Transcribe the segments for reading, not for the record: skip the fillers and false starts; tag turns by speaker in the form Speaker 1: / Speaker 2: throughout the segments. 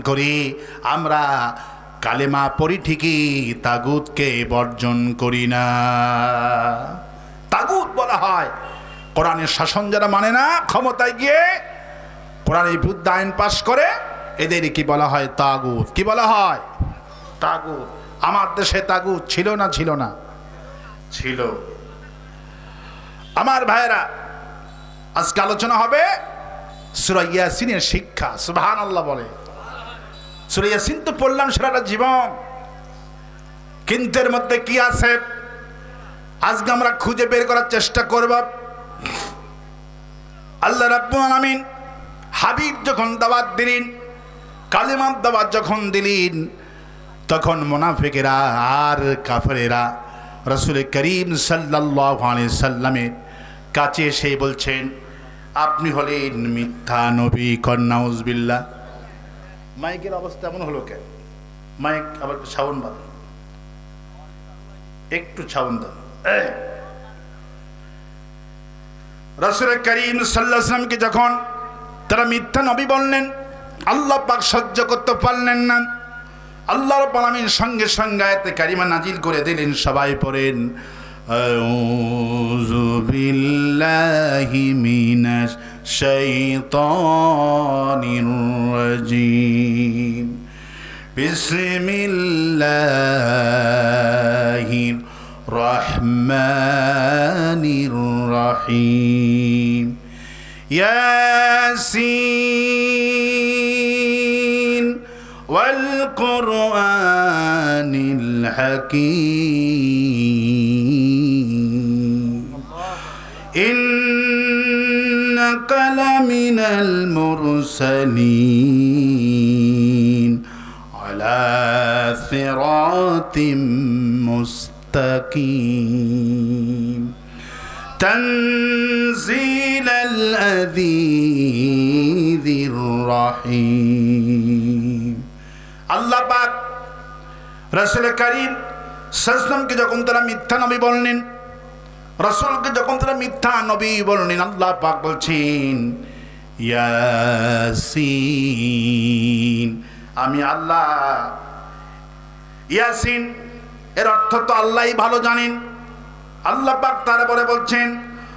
Speaker 1: করি, আমরা কালেমা পড়ি ঠিকই, তাগুতকে বর্জন করি না। তাগুত বলা হয় কোরআনের শাসন যারা মানে না, ক্ষমতায় গিয়ে কোরআনের বিরুদ্ধে আইন পাশ করে, এদের কি বলা হয়? তাগুত। কি বলা হয়? তাগুত। আমার দেশে তাগুত ছিল না? ছিল না? ছিল। আমার ভাইয়েরা, আজকে আলোচনা হবে সূরা ইয়াসিনের শিক্ষা। সুবহানাল্লাহ বলে। সূরা ইয়াসিন তো পড়লাম সারাটা জীবন, কিন্তু এর মধ্যে কি আছে আজকে আমরা খুঁজে বের করার চেষ্টা করব। আল্লাহ রাব্বুল আলামিন হাবিব যখন দাওয়াত দিলেন, কালিমার দাওয়াত যখন দিলেন, তখন মুনাফিকেরা আর কাফেরেরা রাসূল করিম সাল্লাল্লাহু আলাইহি সাল্লামের কাছে এসে বলছেন, আপনি হলেন মিথ্যা নবী। নাউজুবিল্লাহ। মাইকের অবস্থা এমন হলো কেন? মাইক আবার সাউন্ড বাড়ান, একটু সাউন্ড দাও। রাসূল করিম সাল্লাল্লাহু আলাইহি সাল্লামকে যখন তারা মিথ্যা নবী বললেন, আল্লাহ পাক সহ্য করতে পারলেন না। আল্লাহ রাব্বুল আলামিন সঙ্গে সঙ্গে আয়াতে কারিমা নাজিল করে দিলেন। সবাই পড়েন, আউযু বিল্লাহি মিনাশ শাইতানির রাজিম, বিসমিল্লাহির রহমানির রহিম, ইয়াসিন ওয়াল কুরআনিল হাকীম, ইন্নাকা লামিনাল মুরসালিন আলা সিরাতিম মুস্তাকিম, তানজিলাল আযীজির রহিম। আল্লাহ পাক রাসূল করিম সাল্লাল্লাহু আলাইহি ওয়াসাল্লামকে যখন তারা মিথ্যা নবী বললেন, রাসূলকে যখন তারা মিথ্যা নবী বললেন, আল্লাহ পাক বলছেন, ইয়াসিন, আমি আল্লাহ। ইয়াসিন এর অর্থ তো আল্লাহই ভালো জানেন। আল্লাহ পাক তারপরে বলছেন,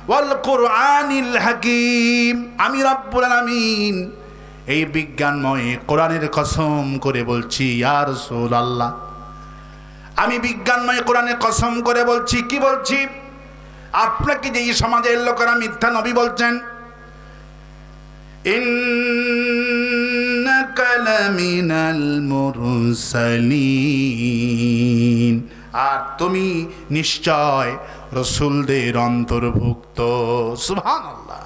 Speaker 1: ওয়াল কুরআনিল হাকীম, আমি রব্বুল আলামিন এই বিজ্ঞানময় কোরআনের কসম করে বলছি, ইয়া রাসূলুল্লাহ, আমি বিজ্ঞানময় কোরআনের কসম করে বলছি। কি বলছি? আপনাকে যে এই সমাজের লোকেরা মিথ্যা নবী বলছেন, ইন্নাকা লামিনাল মুরসালিন, আর তুমি নিশ্চয় রাসূলদের অন্তর্ভুক্ত। সুবহানাল্লাহ।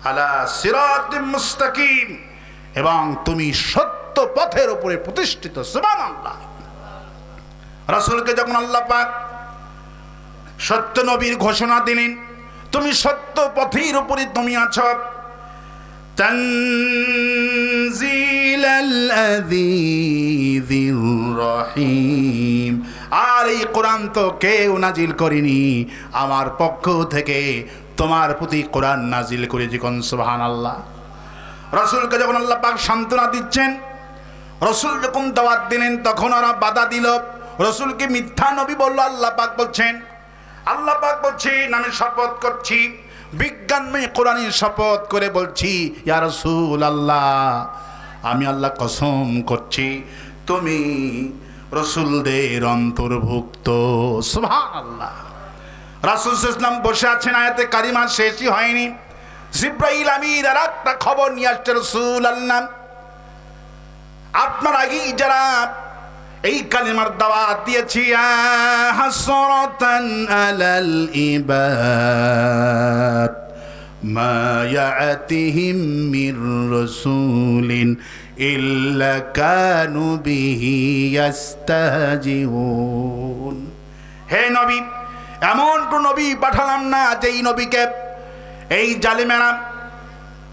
Speaker 1: আলা সিরাতিম মুস্তাকিম, এবং তুমি সত্য পথের উপরে প্রতিষ্ঠিত। সুবহানাল্লাহ। রাসূলকে যখন আল্লাহ পাক সত্য নবীর ঘোষণা দিলেন, তুমি সত্য পথের উপরে তুমি আছো। তানজিলাল আযীজির রহিম, আর এই কোরআন তো কেউ নাজিল করেনি, আমার পক্ষ থেকে তোমার প্রতি কোরআন নাজিল করেছি। কোন সুবহানাল্লাহ। রাসূলকে যখন আল্লাহ পাক সান্ত্বনা দিচ্ছেন, রাসূল যখন দাওয়াত দিলেন, তখন ওরা বাধা দিল, রাসূলকে মিথ্যা নবী বলল। আল্লাহ পাক বলছেন, আমি শপথ করছি, বিজ্ঞানময় কোরআনের শপথ করে বলছি, ইয়া রাসূলুল্লাহ, আমি আল্লাহ কসম করছি, তুমি রাসূলদের অন্তর্ভুক্ত। সুবহানাল্লাহ। রাসূল সাল্লাল্লাহু আলাইহি ওয়াসাল্লাম বসে আছেন, আয়াতে কারিমা শেষই হয়নি, জিবরাইল আমিন আর একটা খবর নিয়ে আসছে, রাসূলুল্লাহ, আপনার আগেই যারা এই কালিমার দাওয়াত দিয়েছি, হাসরাতান আলাল ইবাদ মা ইয়াতিহিম মির রাসূলিন ইল্লা কানু বিহি ইস্তাহজিউন। হে নবী, এমন কোন নবী পাঠালাম না যেই নবীকে এই জালিমেরা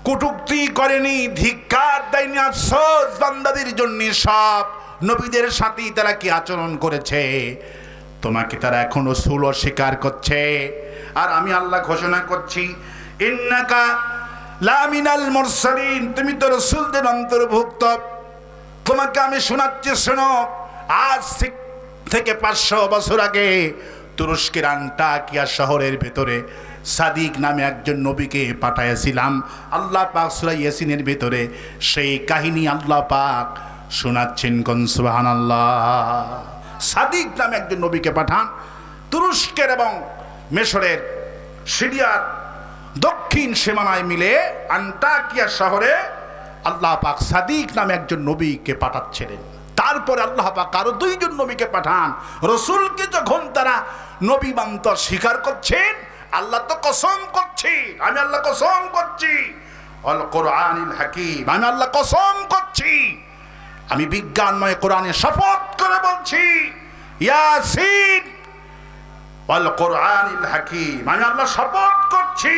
Speaker 1: কটূক্তি করেনি, ধিক্কার দেয়নি। আফসোস বান্দাদের জন্য, সব নবীদের সাথে তারা কি আচরণ করেছে, তোমাকে তারা এখনো রাসূল অস্বীকার করছে। আর আমি আল্লাহ ঘোষণা করছি, ইন্নাকা লামিনাল মুরসালিন, তুমি তো রাসূলদের অন্তর্ভুক্ত। তোমাকে আমি শোনাচ্ছি, শোনো। আজ থেকে 500 বছর আগে তুরস্কের আন্টাকিয়া শহরের ভেতরে সাদিক নামে একজন নবীকে পাঠাইছিলাম আল্লাহ পাক সূরা ইয়াসিনের ভেতরে। সেই কাহিনী আল্লাহ পাক শোনাচ্ছেন, কোন সুবহানাল্লাহ। সাদিক নামে একজন নবীকে পাঠান তুরস্কের এবং মিশরের সিরিয়ার দক্ষিণ সীমানায় মিলে আন্টাকিয়া শহরে আল্লাহ পাক সাদিক নামে একজন নবীকে পাঠাচ্ছিলেন। তারপরে আল্লাহ পাক আরো 2 জন নবীকে পাঠান। রসুলকে যখন তারা নবী মানতে স্বীকার করছেন, আল্লাহ তো কসম করছি, আমি আল্লাহ কসম করছি, আল কোরআনিল হাকিম, আমি আল্লাহ কসম করছি, আমি বিজ্ঞানময় কোরআনে শপথ করে বলছি, ইয়াসিন আল কোরআনিল হাকিম, আমি আল্লাহ শপথ করছি,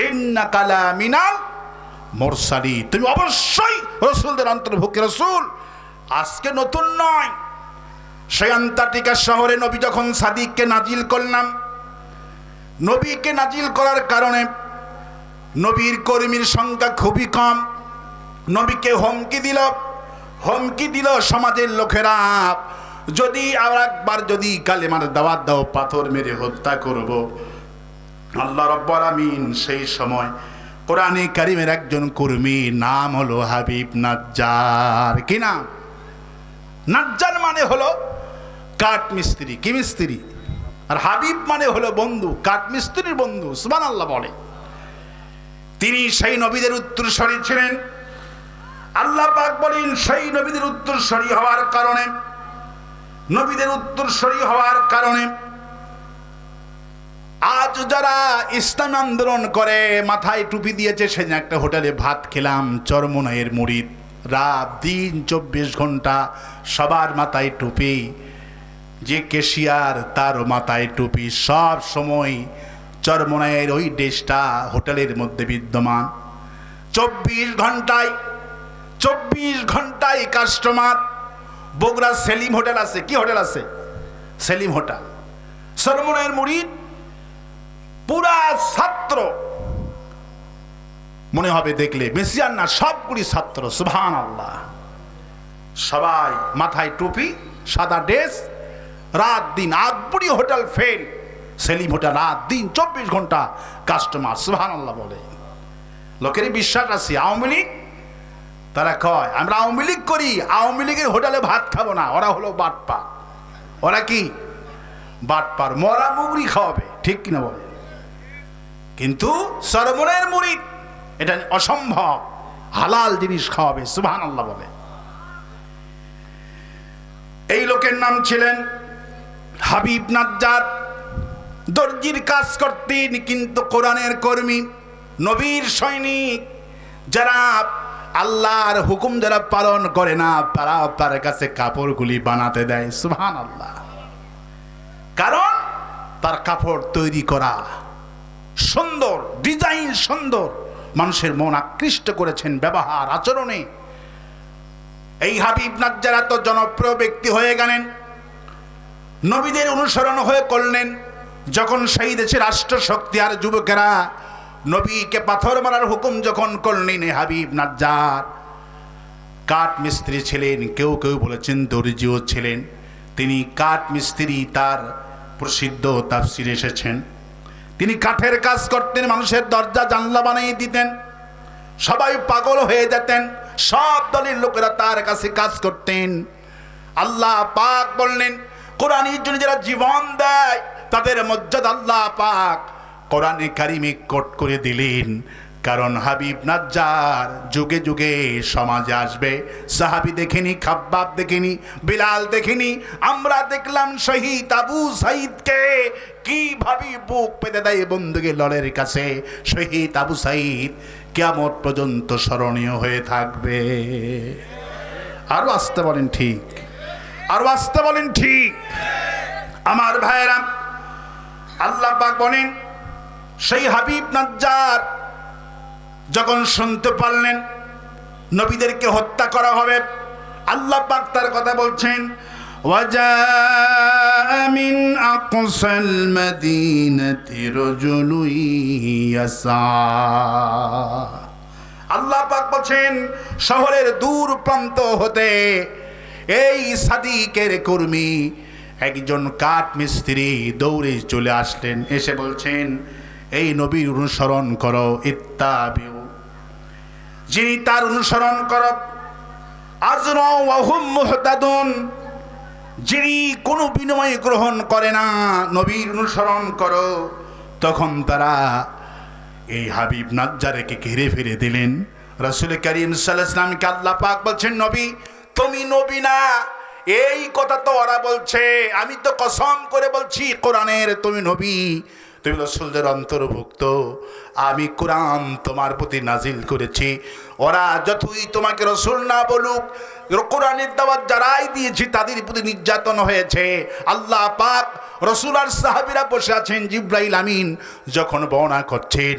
Speaker 1: ইন্নাকা লামিনাল মুরসালিন, তুমি অবশ্যই রাসূলদের অন্তর্ভুক্ত রাসূল। আজকে নতুন নয়, সেই আন্টার্কটিকা শহরে নবী যখন সাদিককে নাজিল করলাম, নবীকে নাজিল করার কারণে নবীর কর্মীর সংখ্যা খুবই কম। নবীকে হুমকি দিল সমাজের লোকেরা, যদি আর একবার যদি কালেমার দাওয়াত দাও, পাথর মেরে হত্যা করব। আল্লাহ রাব্বুল আমিন সেই সময় কোরআনে কারিমের একজন কর্মী, নাম হলো হাবিব নাজ্জার। কি নাম? নাজ্জার মানে হলো কাঠ মিস্ত্রি। কি মিস্ত্রি? আর হাবিব মানে হলো বন্ধু, কাঠ মিস্ত্রির বন্ধু। সুবহানাল্লাহ বলে। তিনি সেই নবীদের উত্তরসূরি ছিলেন। আল্লাহ পাক বলেন, সেই নবীদের উত্তরসূরি হওয়ার কারণে আজ যারা ইসলাম আন্দোলন করে মাথায় টুপি দিয়েছে, সেদিন একটা হোটেলে ভাত খেলাম, চরমনাইয়ের মুরিদ, রাত দিন 24 ঘন্টা সবার মাথায় টুপি, যে ক্যাশিয়ার তারও মাথায় টুপি, সব সময় চরমনাইয়ের ওই দেশটা হোটেলের মধ্যে বিদ্যমান। 24 ঘন্টায় কাস্টমার। বগুড়া সেলিম হোটেল আছে। কি হোটেল আছে? সেলিম হোটেল। চরমনাইয়ের মুরিদ পুরা ছাত্র, মনে হবে দেখলে মেসিয়ান না, সবগুলি ছাত্র। সুবহানাল্লাহ। সবাই মাথায় টুপি, সাদা ড্রেস, রাত দিন। Akbari hotel fail, Salim hotel, রাত দিন 24 ঘন্টা কাস্টমার। সুবহানাল্লাহ বলে। লোকেরই বিশ্বাস আছে। আওয়ামী লীগ, তারা কয় আমরা আওয়ামী লীগ করি, আওয়ামী লীগের হোটেলে ভাত খাবো না। ওরা হলো বাটপার। ওরা কি? বাটপার। মরা মুগরি খাওয়াবে, ঠিক কিনা বলে? কিন্তু চরমনাইয়ের মুরিদ এটা অসম্ভব, হালাল জিনিস খাওয়াবে। সুবহানাল্লাহ বলে। এই লোকের নাম ছিলেন হাবিব নাজ্জার। দর্জির কাজ করতেন, কিন্তু কোরআনের কর্মী, নবীর সৈনিক। যারা আল্লাহর হুকুম যারা পালন করে না, তারা তার কাছে কাপড়গুলি বানাতে দেয়। সুবহানাল্লাহ। কারণ তার কাপড় তৈরি করা সুন্দর, ডিজাইন সুন্দর, মানুষের মন আকৃষ্ট করেছেন ব্যবহার আচরণে। এই হাবিব নাজ্জার এত জনপ্রিয় ব্যক্তি হয়ে গেলেন, নবীদের অনুসরণ হয়ে করলেন। যখন সেই দেশের রাষ্ট্রশক্তি আর যুবকেরা নবীকে পাথর মারার হুকুম যখন করলেন, হাবিব নাজ্জার কাঠ মিস্ত্রি ছিলেন, কেউ বলেছেন দর্জিও ছিলেন। তিনি কাঠ মিস্ত্রি, তার প্রসিদ্ধ তাফসিরে এসেছেন। তিনি কাঠের কাজ করতেন, মানুষের দরজা জানলা বানিয়ে দিতেন, সবাই পাগল হয়ে যেতেন। সব দলের লোকেরা তার কাছে কাজ করতেন। আল্লাহ পাক বললেন, কোরআনের জন্য যারা জীবন দেয় তাদের মর্যাদা আল্লাহ পাক কোরআনে কারিমে কোট করে দিলেন। কারণ হাবিব নাজ্জার যুগে যুগে সমাজে আসবে। সাহাবী দেখেনি, খাব্বাব দেখেনি, বিলাল দেখেনি, আমরা দেখলাম শহীদ আবু সাঈদকে কিভাবে বুক পেতে দেয় বন্দুকের লড়ের কাছে। শহীদ আবু সাঈদ কিয়ামত পর্যন্ত স্মরণীয় হয়ে থাকবে। আরো আসতে বলেন ঠিক, আরো আসতে বলেন ঠিক। আমার ভাইয়েরা, আল্লাহ পাক বলেন, সেই হাবিব নাজ্জার যখন শুনতে পারলেন নবীদেরকে হত্যা করা হবে, আল্লাহ পাক তার কথা বলছেন, ওয়াজা মিন আকসাল মাদিনাতি রাজুলুন ইয়াসা। আল্লাহ পাক বলছেন শহরের দূর প্রান্ত হতে এই সাদিকের কর্মী একজন কাঠ মিস্ত্রি দৌড়ে চলে আসলেন, এসে বলছেন এই নবীর অনুসরণ করো, ইত্তাবিউ, যিনি তার অনুসরণ করো, আজরা ওয়া হুম মুহতাদুন, যিনি কোনো বিনিময় গ্রহণ করে না, নবীর অনুসরণ করো। তখন তারা এই হাবিব নাজ্জারকে ঘিরে ফিরে দিলেন। রাসূল করিম সাল্লাল্লাহু আলাইহি ওয়াসাল্লামকে আল্লাহ পাক বলছেন নবী তুমি নবী না, এই কথা তো ওরা বলছে, আমি তো কসম করে বলছি কোরআনের তুমি নবী, তুমি রাসূলদের অন্তর্ভুক্ত, আমি কোরআন তোমার প্রতি নাজিল করেছি। ওরা যতই তোমাকে রাসূল না বলুক, কোরআনের দাওয়াত যারাই দিয়েছি তাদের প্রতি নির্যাতন হয়েছে। আল্লাহ পাক রাসূল আর সাহাবীরা বসে আছেন, জিবরাইল আমিন যখন বর্ণনা করছেন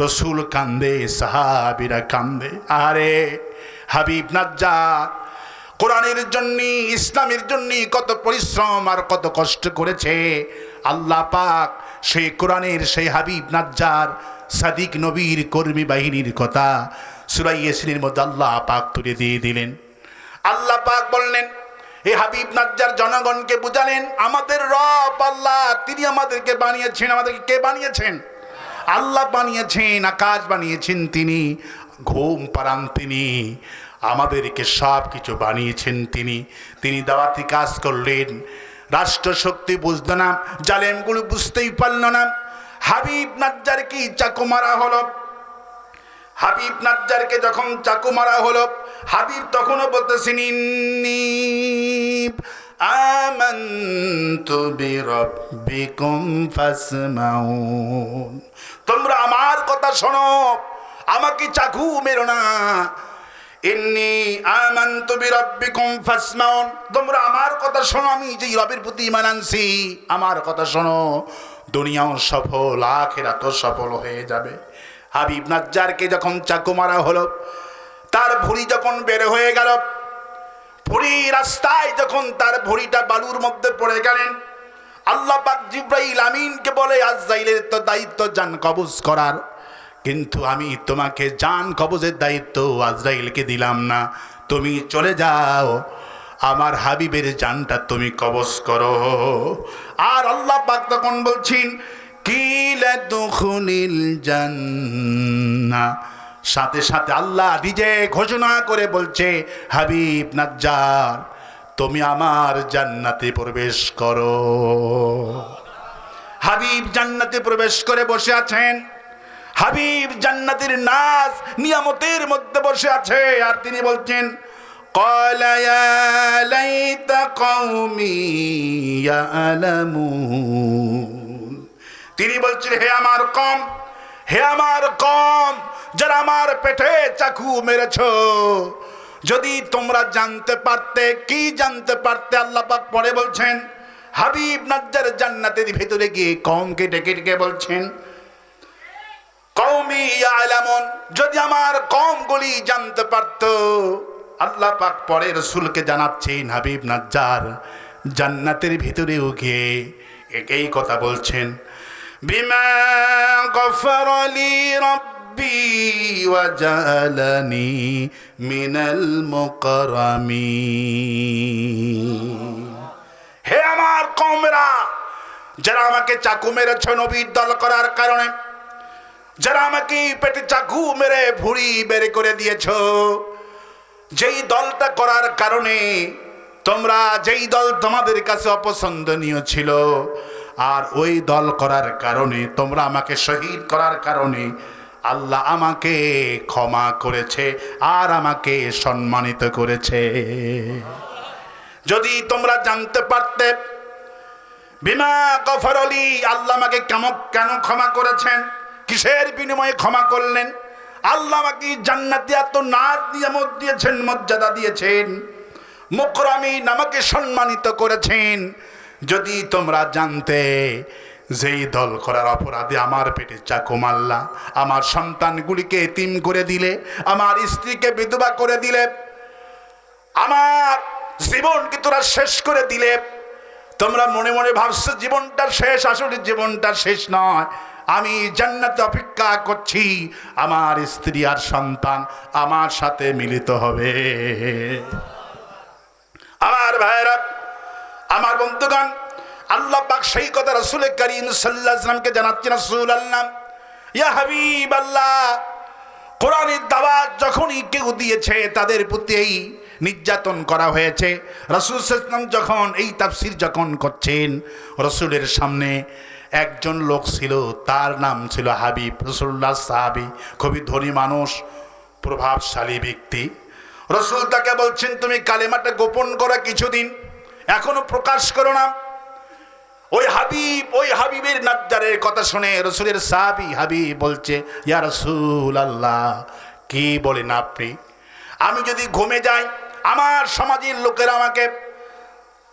Speaker 1: রাসূল কান্দে, সাহাবীরা কান্দে। আরে হাবিব নাজ্জার কোরআনের জন্য, ইসলামের জন্য কত পরিশ্রম আর কত কষ্ট করেছে। আল্লাহ পাক সেই কোরআনের সেই হাবিব নাজ্জার সাদিক নবীর কর্মী বাহিনীর কথা সূরা ইয়াসিনের মধ্যে আল্লাহ পাক তুলে দিয়ে দিলেন। আল্লাহ পাক বললেন এই হাবিব নাজ্জার জনগণকে বুঝালেন আমাদের রব আল্লাহ তিনি আমাদেরকে বানিয়েছেন। আমাদেরকে কে বানিয়েছেন? আল্লাহ বানিয়েছেন। আকাশ বানিয়েছেন তিনি, ঘুম পাড়ান তিনি, আমাদেরকে সব কিছু বানিয়েছেন তিনি। তিনি দাওয়াতি কাজ করলেন, রাষ্ট্র শক্তি বুঝতো না, জালেমগুলো বুঝতেই পারল না। হাবিব নাজ্জারকে চাকু মারা হলো। হাবিব নাজ্জারকে যখন চাকু মারা হলো, হাবিব তখনও বলতেছেন ইন্নী আমানতু বিরাব্বিকুম ফাসমাউন, তোমরা আমার কথা শোনো, আমাকে চাকু মেরো না। ইন্নী আমানতু বিরাব্বিকুম ফাসমাউন, তোমরা আমার কথা শোনো, আমি যে রবের প্রতি ঈমান আনছি আমার কথা শোনো, দুনিয়াও সফল আখিরাতও সফল হয়ে যাবে। হাবিব নাজ্জারকে যখন চাকু মারা হলো, তার ভুঁড়ি যখন বের হয়ে গেল, ভুঁড়ি রাস্তায় যখন তার ভুঁড়িটা বালুর মধ্যে পড়ে গেলেন, আল্লাহ পাক জিবরাইল আমিনকে বলে আজরাইলের তো দায়িত্ব জান কবজ করার, কিন্তু আমি তোমাকে জান কবজের দায়িত্ব আজরাইলকে দিলাম না, তুমি চলে যাও, আমার হাবিবের জানটা তুমি কবজ করো। আর আল্লাহ পাক তখন বলছেন কিলা দুখুলিল জান্নাহ, সাথে সাথে আল্লাহ নিজে ঘোষণা করে বলছে হাবিব নাজ্জার তুমি আমার জান্নাতে প্রবেশ করো। হাবিব জান্নাতে প্রবেশ করে বসে আছেন। হাবিব জান্নাতের নাজ নিয়ামতের মধ্যে বসে আছে, আর তিনি বলছেন ক্বালা ইয়া লাইতা কওমি ইয়ালামুন, তিনি বলছেন হে আমার কওম, হে আমার কওম যারা আমার পেটে চাকু মেরেছো, যদি তোমরা জানতে পারতে। কি জানতে পারতে? আল্লাহ পাক পরে বলছেন হাবিব নাজ্জার জান্নাতের ভিতরে গিয়ে কওমকে ডেকে ডেকে বলছেন কওমি ইয়ালামুন, যদি আমার কওমগুলি জানতে পারত। আল্লাহ পাক পরে রাসূলকে জানাচ্ছেন হাবিব নাজ্জার জান্নাতের ভিতরেও গিয়ে একই কথা বলছেন বিমা গফারা লি রাব্বি ওয়া জাআলানি মিনাল মুকাররামিন। হে আমার কওমেরা, যারা আমাকে চাকু মেরেছ নবীর দল করার কারণে, যারা আমাকে পেটে চাকু মেরে ভুঁড়ি বের করে দিয়েছ, যেই দলটা করার কারণে তোমরা, যেই দল তোমাদের কাছে অপছন্দনীয় ছিল, আর ওই দল করার কারণে তোমরা আমাকে শহীদ করার কারণে আল্লাহ আমাকে ক্ষমা করেছে আর আমাকে সম্মানিত করেছে। যদি তোমরা জানতে পারতে বিমা গফরলি, আল্লাহ আমাকে কেন ক্ষমা করেছেন, কিসের বিনিময়ে ক্ষমা করলেন, আল্লাহ আমাকে জান্নাতে এত নাজ নিয়ামত দিয়েছেন, মর্যাদা দিয়েছেন, মুকরামিন আমাকে সম্মানিত করেছেন, যদি তোমরা জানতে যেই দল করার অপরাধে আমার পেটে চাকু মারলা, আমার সন্তানগুলিকে এতিম করে দিলে, আমার স্ত্রীকে বিধবা করে দিলে, আমার জীবনকে তোরা শেষ করে দিলে, তোমরা মনে মনে ভাবছো জীবনটা শেষ, আসলে জীবনটা শেষ নয়, আমি জান্নাতে অপেক্ষা করছি, আমার স্ত্রী আর সন্তান আমার সাথে মিলিত হবে। আমার ভাইরা, আমার বন্ধুগণ, আল্লাহ পাক সেই কথা রাসূল করিম সাল্লাল্লাহু আলাইহি ওয়াসাল্লামকে জানাচ্ছেন, রাসূলুল্লাহ ইয়া হাবিবাল্লাহ, কোরআনের দাওয়াত যখনই কেউ দিয়েছে তাদের প্রতি এই নির্যাতন করা হয়েছে। রাসূল সাল্লাল্লাহু আলাইহি ওয়াসাল্লাম যখন এই তাফসীর যখন করছেন, রাসূলের সামনে একজন লোক ছিল, তার নাম ছিল হাবিব। রাসূলুল্লাহ সাহাবী, খুবই ধনী মানুষ, প্রভাবশালী ব্যক্তি। রাসূল তাকে বলছেন, তুমি কালেমাটা গোপন করা কিছুদিন, এখনো প্রকাশ করো না। ওই হাবিবের নাজ্জারের কথা শুনে রাসূলের সাহাবী হাবিব বলছে, ইয়া রাসূলুল্লাহ, কি বলেন আপনি? আমি যদি ঘুমে যাই, আমার সমাজের লোকেরা আমাকে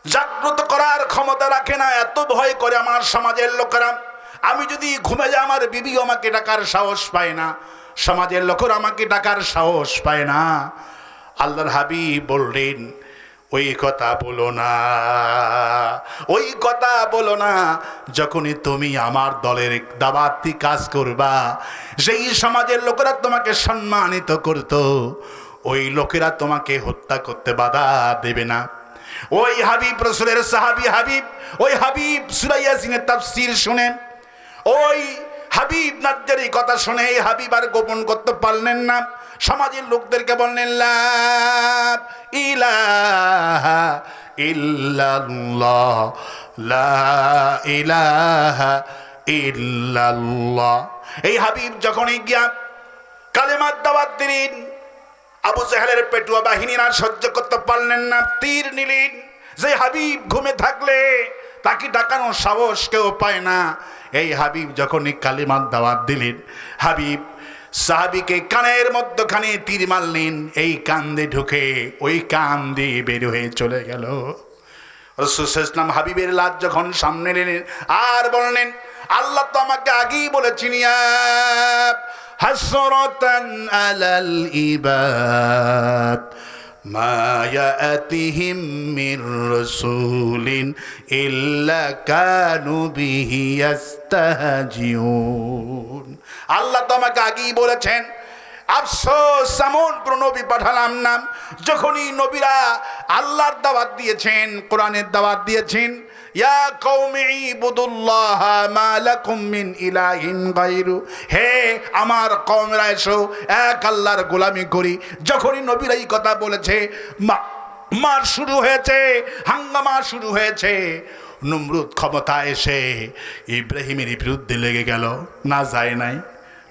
Speaker 1: জাগ্রত করার ক্ষমতা রাখে না, এত ভয় করে আমার সমাজের লোকেরা। আমি যদি ঘুমে যাই, আমার বিবি আমাকে ডাকার সাহস পায় না, সমাজের লোকেরা আমাকে ডাকার সাহস পায় না। আল্লাহর হাবিব বললেন, ওই কথা বলো না, ওই কথা বলো না। যখনই তুমি আমার দলের দাওয়াতি কাজ করবা, সেই সমাজের লোকেরা তোমাকে সম্মানিত করতো, ওই লোকেরা তোমাকে হত্যা করতে বাধা দেবে না। ওই হাবিব, রাসূলের সাহাবী হাবিব, ওই হাবিব সূরা ইয়াসিনের তাফসীর শুনেন, ওই হাবিব নাজ্জারি কথা শুনে এই হাবিব আর গোপন করতে পারলেন না। সমাজের লোকদেরকে বললেন, লা ইলাহা ইল্লাল্লাহ, লা ইলাহা ইল্লাল্লাহ। এই হাবিব যখনই গিয়া কালেমার দাওয়াত দিলেন, আবু জাহেলের পেটুয়া বাহিনীর আর সহ্য করতে পারলেন না, তীর নিলেন। যে হাবিব ঘুমে থাকলে তাকে ডাকানোর সাহস কেউ পায় না। এই হাবিব যখনই কালেমার দাওয়াত দিলেন, হাবিব সাহাবীকে কানের মধ্যখানে তীর মারলেন, এই কান দিয়ে ঢুকে ওই কান দিয়ে বের হয়ে চলে গেল। রাসূল সাল্লাল্লাহু আলাইহি ওয়াসাল্লাম হাবিবের লাশ যখন সামনে নিলেন আর বললেন, আল্লাহ তো আমাকে আগেই বলেছেন, ইয়া হাসরাতান আলাল ইবাদ মা ইয়াতিহিম মির রাসূলিন ইল্লা কানু বিহি ইস্তাহজিউন। আল্লাহ তো আমাকে আগেই বলেছেন, আফসোস এমন কোন নবী পাঠালাম না, যখনই নবীরা আল্লাহর দাওয়াত দিয়েছেন, কোরআনের দাওয়াত দিয়েছেন, ইয়া কওমি ইবুদুল্লাহ মা লাকুম মিন ইলাহিন গায়রু, হে আমার কওমরা এসো এক আল্লাহর গোলামি করি। যখনই নবীরা এই কথা বলেছে, মার শুরু হয়েছে, হাঙ্গামা শুরু হয়েছে। নমরুদ ক্ষমতা এসে ইব্রাহিমের বিরুদ্ধে লেগে গেল, না যায় নাই।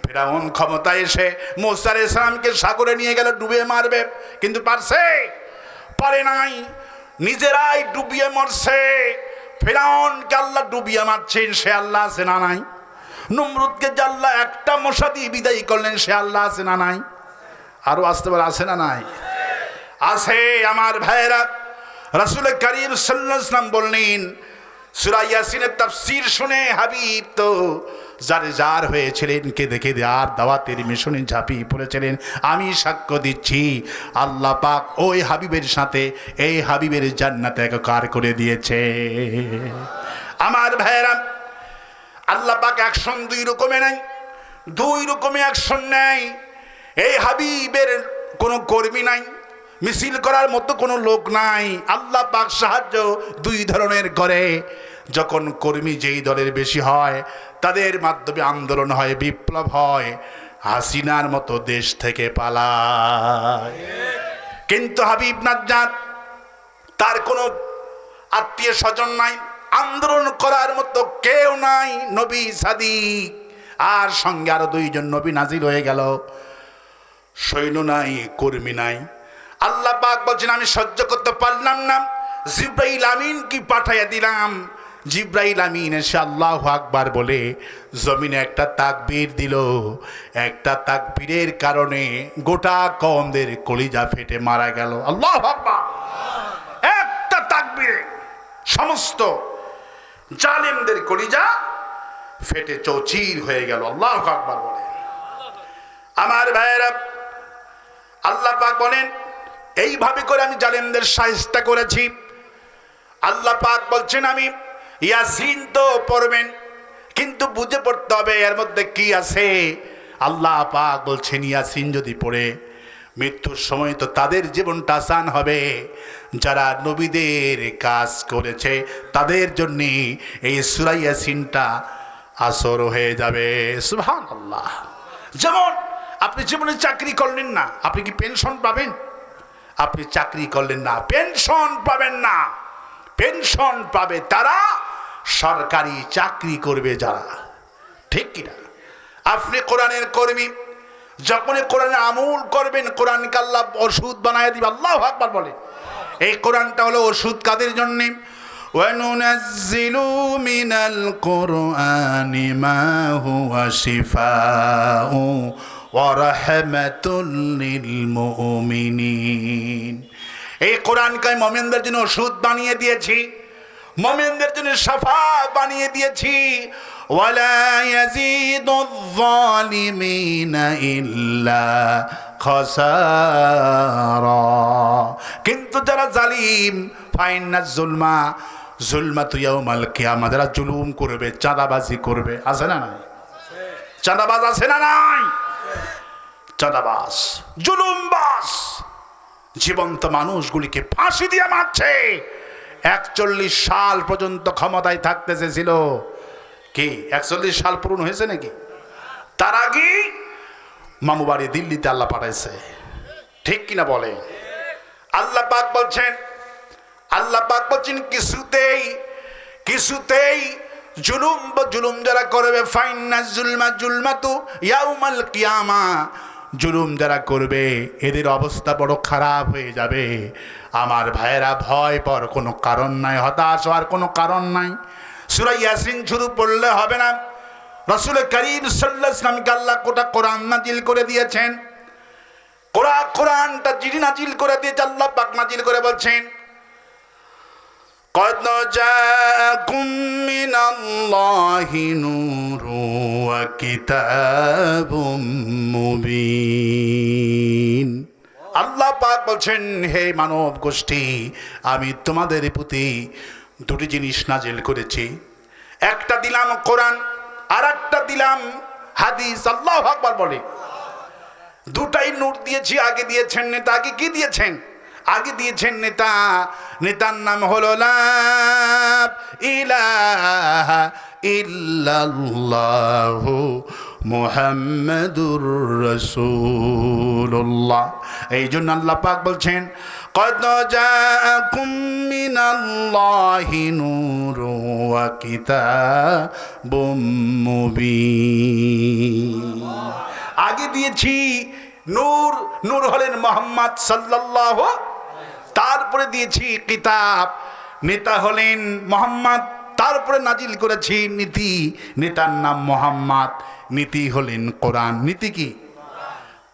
Speaker 1: ফিরআউন ক্ষমতা এসে মূসা আলাইহিস সালামকে সাগরে নিয়ে গেল, ডুবে মারবে, কিন্তু পারে নাই, নিজেরাই ডুবিয়ে মরছে। ফিরআউনকে আল্লাহ ডুবিয়ে মারছেন, সে আল্লাহ আছে না নাই? নমরুদকে যে আল্লাহ একটা মশা দিয়ে বিদায়ী করলেন, সে আল্লাহ আছে না নাই? আরো আসতে পারে, আছে না নাই? আছে। আমার ভাইয়েরা, রাসূল করিম সাল্লাল্লাহু আলাইহি ওয়াসাল্লাম বললেন, সূরা ইয়াসিনের তাফসীর শুনে হাবিব তো জার হয়েছিলেন, কেঁদে কেঁদে আর দাওয়াতের মিশনে ঝাঁপিয়ে পড়েছিলেন। আমি সাক্ষ্য দিচ্ছি, আল্লাহ পাক ওই হাবিবের সাথে এই হাবিবের জান্নাতে একাকার করে দিয়েছে। আমার ভাইয়েরা, আল্লাহ পাক অ্যাকশন দুই রকমে নাই, দুই রকমে অ্যাকশন নেই। এই হাবিবের কোনো কর্মী নাই, মিছিল করার মতো কোনো লোক নাই। আল্লাহ পাক সাহায্য দুই ধরনের করে। যখন কর্মী যেই দলের বেশি হয়, তাদের মাধ্যমে আন্দোলন হয়, বিপ্লব হয়, হাসিনার মতো দেশ থেকে পালায়। কিন্তু হাবিব নাজ্জার, তার কোনো আত্মীয় স্বজন নাই, আন্দোলন করার মতো কেউ নাই, নবী সাদিক আর সঙ্গে আরো দুইজন নবী নাজিল হয়ে গেল। সৈন্য নাই, কর্মী নাই। আল্লাহ পাক বলছেন, আমি সহ্য করতে পারলাম না, জিব্রাইল আমিন কি পাঠাইয়া দিলাম। জিব্রাইল আমিন এসে আল্লাহু আকবার বলে জমিনে একটা তাকবীর দিল। একটা তাকবীরের কারণে গোটা কওমদের কলিজা ফেটে মারা গেল। আল্লাহু আকবার। একটা তাকবীরে সমস্ত জালেমদের কলিজা ফেটে চৌচির হয়ে গেল। আল্লাহু আকবার বলে। আমার ভাইয়েরা, আল্লাহ পাক বলেন, এইভাবে করে আমি জালেমদের শায়েস্তা করেছি। আল্লাহ পাক বলছেন, আমি ইয়াসিন তো পড়বেন, কিন্তু বুঝে পড়তে হবে এর মধ্যে কি আছে। আল্লাহ পাক বলছেন ইয়াসিন যদি পড়ে মৃত্যুর সময় তো তাদের জীবনটা আসান হবে, যারা নবীদের কাজ করেছে তাদের জন্য এই সূরা ইয়াসিনটা আসর হয়ে যাবে। সুবহানাল্লাহ। যেমন আপনি জীবনে চাকরি করলেন না, আপনি কি পেনশন পাবেন? আপনি চাকরি করলেন না, পেনশন পাবেন না। পেনশন পাবে তারা সরকারি চাকরি করবে যারা, ঠিক কিনা? আপনি কোরআনের কর্মী, যখনই কোরআনে আমল করবেন কোরআনকে আল্লাহ ওষুধ বানায় দিবে। আল্লাহু আকবার বলে। এই কোরআনটা হলো ওষুধ কাদের জন্য? ওয়ানুনাজ্জিলু মিনাল কুরআনি মা হুয়া শিফাউ ওয়া রাহমাতুল লিল মুমিনিন। এই কোরআনকে মুমিনদের জন্য ওষুধ বানিয়ে দিয়েছি, মুমিনদের জন্য শিফা বানিয়ে দিয়েছি। ওয়ালা ইয়াজিদুয যালিমিনা ইল্লা খাসারা। কিন্তু যারা জালিম, ফাইনাজ জুলমা জুলমাতু ইয়াউমাল কিয়ামা, যারা জুলুম করবে, চাঁদাবাজি করবে, আছে না নাই? চাঁদাবাজ আছে না নাই? চাঁদাবাজ, জুলুমবাজ জীবন্ত মানুষগুলিকে ফাঁসি দিয়ে মারছে। 41 সাল পর্যন্ত ক্ষমতায় থাকতে চেয়েছিল। কি 41 সাল পূরণ হয়েছে নাকি? তার আগে মামুবাড়ি দিল্লিতে আল্লাহ পাঠাইছে, ঠিক কিনা বলে? আল্লাহ পাক বলছেন, আল্লাহ পাক বলছেন কিছুতেই জুলুম যারা করবে, ফাইনাজ জুলমা জুলমাতু ইয়াউমাল কিয়ামা, জুলুম যারা করবে এদের অবস্থা বড় খারাপ হয়ে যাবে। আমার ভাইয়েরা, ভয় পাওয়ার কোনো কারণ নাই, হতাশ হওয়ার কোনো কারণ নাই। সূরা ইয়াসিন শুরু পড়লে হবে না। রাসূল করিম সাল্লাল্লাহু আলাইহি ওয়াসাল্লামকে আল্লাহ কোরআন নাজিল করে দিয়েছেন। কোরআনটা যিনি নাজিল করে দিয়েছে আল্লাহ পাক নাজিল করে বলছেন, قد جاءكم من الله نور وكتاب مبين। আল্লাহ পাক বলছেন, হে মানব গোষ্ঠী, আমি তোমাদের প্রতি দুটি জিনিস নাজিল করেছি। একটা দিলাম কোরআন, আর একটা দিলাম হাদিস। আল্লাহু আকবার বলে। দুটাই নূর দিয়েছি। আগে দিয়েছেন নেতা। আগে কি দিয়েছেন? আগে দিয়েছেন নেতা। নেতার নাম হলো লা ইলাহা ইল্লাল্লাহু মুহাম্মাদুর রাসূলুল্লাহ। এই জন্য আল্লাহ পাক বলছেন, قد جاءكم من الله نور وكتاب مبين। আগে দিয়েছি নূর, নূর হলেন মুহাম্মদ সাল্লাল্লাহু, তারপরে দিয়েছি কিতাব, নেতা হলেন মুহাম্মদ, তারপরে নাজিল করেছি নীতি, নেতার নাম মুহাম্মদ, নীতি হলেন কোরআন। নীতি কি?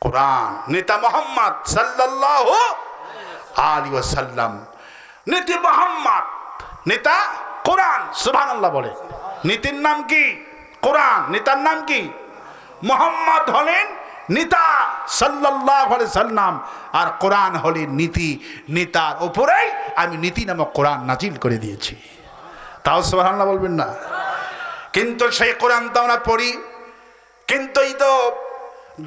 Speaker 1: কোরআন। নেতা মুহাম্মদ সাল্লাল্লাহু আলাইহি ওয়াসাল্লাম, নীতি মুহাম্মদ, নেতা কোরআন। সুবহানাল্লাহ বলে। নীতির নাম কি? কোরআন। নেতার নাম কি? মুহাম্মদ হলেন নেতা সাল্লাল্লাহু আলাইহি সাল্লাম, আর কোরআন হলেন নীতি। নেতার উপরেই আমি নীতি নামক কোরআন নাজিল করে দিয়েছি। তাও সুবহানাল্লাহ বলবেন না? কিন্তু সেই কোরআন তো আমরা পড়ি, কিন্তু এই তো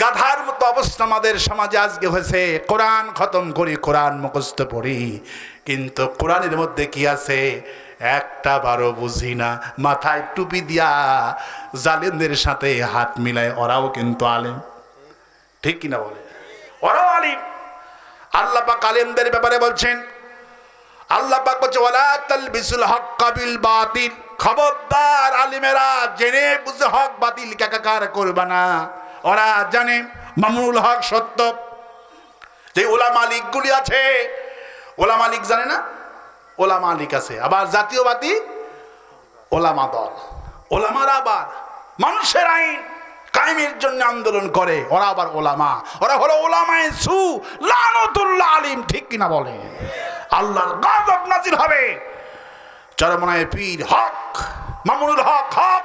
Speaker 1: গাধার মতো অবস্থা আমাদের সমাজে আজকে হয়েছে। কোরআন খতম করি, কোরআন মুখস্থ পড়ি, কিন্তু কোরআনের মধ্যে কি আছে একটা বারো বুঝি না। মাথায় টুপি দিয়া জালেমদের সাথে হাত মিলায়, ওরাও কিন্তু আলেম, ঠিক কিনা বলে? ওরাও আলিম। আল্লাহ পাক আলেমদের ব্যাপারে বলছেন, আল্লাহ পাক বলছে, ওয়ালা তালবিসুল হক্কা বিল বাতিল। খবরদার আলিমেরা জেনে বুঝে হক বাতিল একাকার করবে না। ওরা জানে মামুনুল হক সত্য। যে ওলামা লীগগুলি আছে, ওলামা লীগ জানে না? ওলামা লীগ আছে, আবার জাতীয়বাদী ওলামা দল। ওলামারা আবার মানুষের আইন কায়েমের জন্য আন্দোলন করে, ওরা আবার ওলামা। ওরা হলো ওলামায়ে সু, লানাতুল্লাহ আলাইহিম, ঠিক কিনা বলে? আল্লাহর গজব নাজিল হবে। চরমনায়ে পীর হক, মামুনুল হক হক,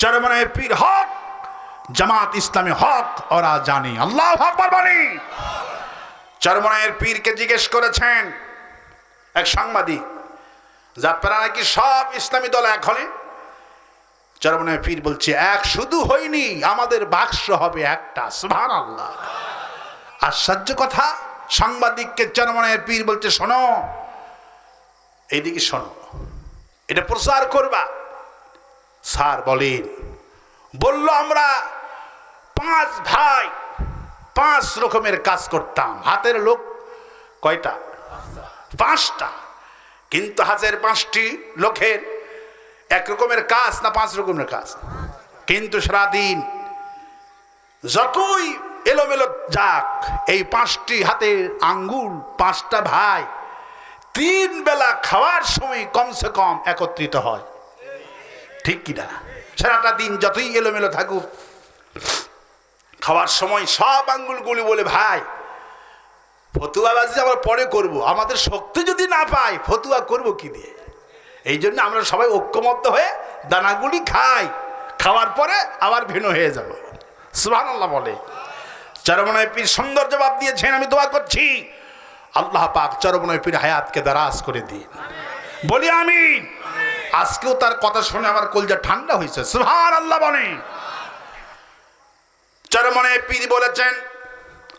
Speaker 1: চরমনায়ে পীর হক, জামাত ইসলামী হক, ওরা জানে। আল্লাহু আকবার বলি। চরমনায়ের পীরকে জিজ্ঞেস করেছেন এক সাংবাদিক, যে আপনারা নাকি সব ইসলামী দল এক হলেন? চরমনায় পীর বলছে এক শুধু হয়নি, আমাদের বাক্স হবে একটা। সুবহানাল্লাহ। আশ্চর্য কথা। সাংবাদিককে চরমনায় পীর বলছে শোনো, এইদিকে শোনো, এটা প্রচার করবা। স্যার বলেন। বলল আমরা 5 ভাই 5 রকমের কাজ করতাম। হাতের লোক কয়টা? 5টা। কিন্তু হাতের 5টি লোকের এক রকমের কাজ না 5 রকমের কাজ? কিন্তু সারাদিন যতই এলোমেলো যাক, এই 5টি হাতের আঙ্গুল 5টা ভাই 3 বেলা খাওয়ার সময় কমসে কম একত্রিত হয়। ঠিক কিনা? সারাটা দিন যতই এলোমেলো থাকুক, খাওয়ার সময় সব আঙ্গুলগুলি বলে ভাই ফতুয়াবাজি আমরা পরে করব, আমাদের শক্তি যদি না পাই ফতুয়া করব কি দিয়ে? এই জন্য আমরা সবাই ঐক্যমত্য হয়ে দানাগুলি খাই, খাওয়ার পরে আবার ভিন্ন হয়ে যাব। সুবহানাল্লাহ বলে। চরমনায় পীর সুন্দর জবাব দিয়েছেন। আমি দোয়া করছি আল্লাহ পাক চরমনায় পীর হায়াতকে দারাজ করে দিন। বলি আমিন। আজকেও তার কথা শুনে আমার কলজা ঠান্ডা হয়েছে। সুবহানাল্লাহ বলে। চরমনায় পীর বলেছেন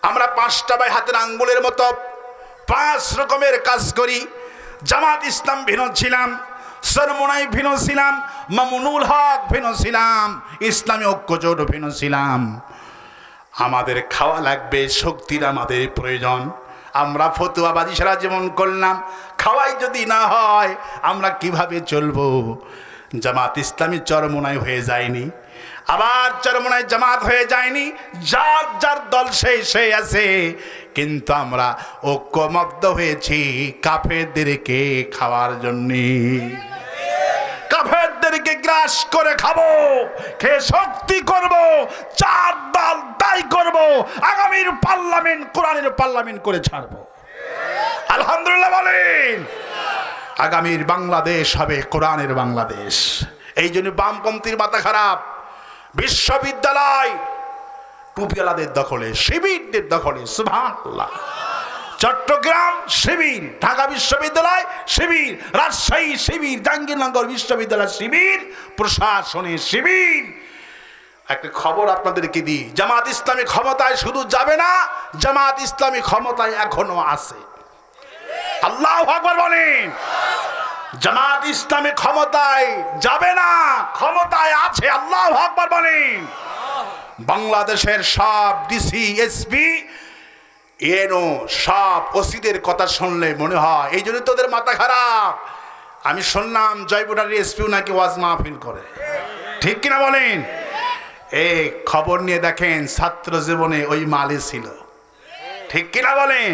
Speaker 1: আমরা 5টা ভাই হাতের আঙ্গুলের মতো 5 রকমের কাজ করি। জামাত ইসলাম ভিন্ন ছিলাম, চরমনায় ভিন্ন ছিলাম, মামুনুল হক ভিন্ন ছিলাম, ইসলামী ঐক্যজোট ভিন্ন ছিলাম। আমাদের খাওয়া লাগবে, শক্তির আমাদের প্রয়োজন। আমরা ফতুয়াবাজি সারা জীবন করলাম, খাওয়াই যদি না হয় আমরা কিভাবে চলবো? জামাত ইসলামী চরমনায় হয়ে যায়নি, আবার চরমনায় জামাত হয়ে যায়নি, যার যার দল সেই আছে। কিন্তু আমরা ঐক্যমত্য হয়েছি কাফেরদেরকে খাওয়ার জন্যে। কাফেরদেরকে গ্রাস করে খাবো, খেয়ে শক্তি করব, 4 দল তাই করব। আগামীর পার্লামেন্ট কোরআনের পার্লামেন্ট করে ছাড়বো। আলহামদুলিল্লাহ বলেন। আগামীর বাংলাদেশ হবে কোরআনের বাংলাদেশ। এই জন্য বামপন্থীর মাথা খারাপ। বিশ্ববিদ্যালয় টুপিওয়ালাদের দখলে, শিবিরদের দখলে। সুবহানাল্লাহ। চট্টগ্রাম শিবির, ঢাকা বিশ্ববিদ্যালয় শিবির, রাজশাহী শিবির, জাহাঙ্গীরনগর বিশ্ববিদ্যালয় শিবির, প্রশাসনের শিবির। একটা খবর আপনাদেরকে দিই, জামাত ইসলামী ক্ষমতায় শুধু যাবে না, জামাত ইসলামী ক্ষমতায় এখনো আছে। আল্লাহু আকবার বলেন। জামাত ইসলামী ক্ষমতায় যাবে না, ক্ষমতায় আছে। আল্লাহু আকবার বলেন। বাংলাদেশের সব ডিসি, এসপি, এনও, সব ওসিদের কথা শুনলে মনে হয় এই জন্য তোদের মাথা খারাপ। আমি শুনলাম জয়পুরহাটের এসপিও নাকি ওয়াজ মাহফিল করে। ঠিক কিনা বলেন? এই খবর নিয়ে দেখেন ছাত্র জীবনে ওই মালে ছিল। ঠিক কিনা বলেন?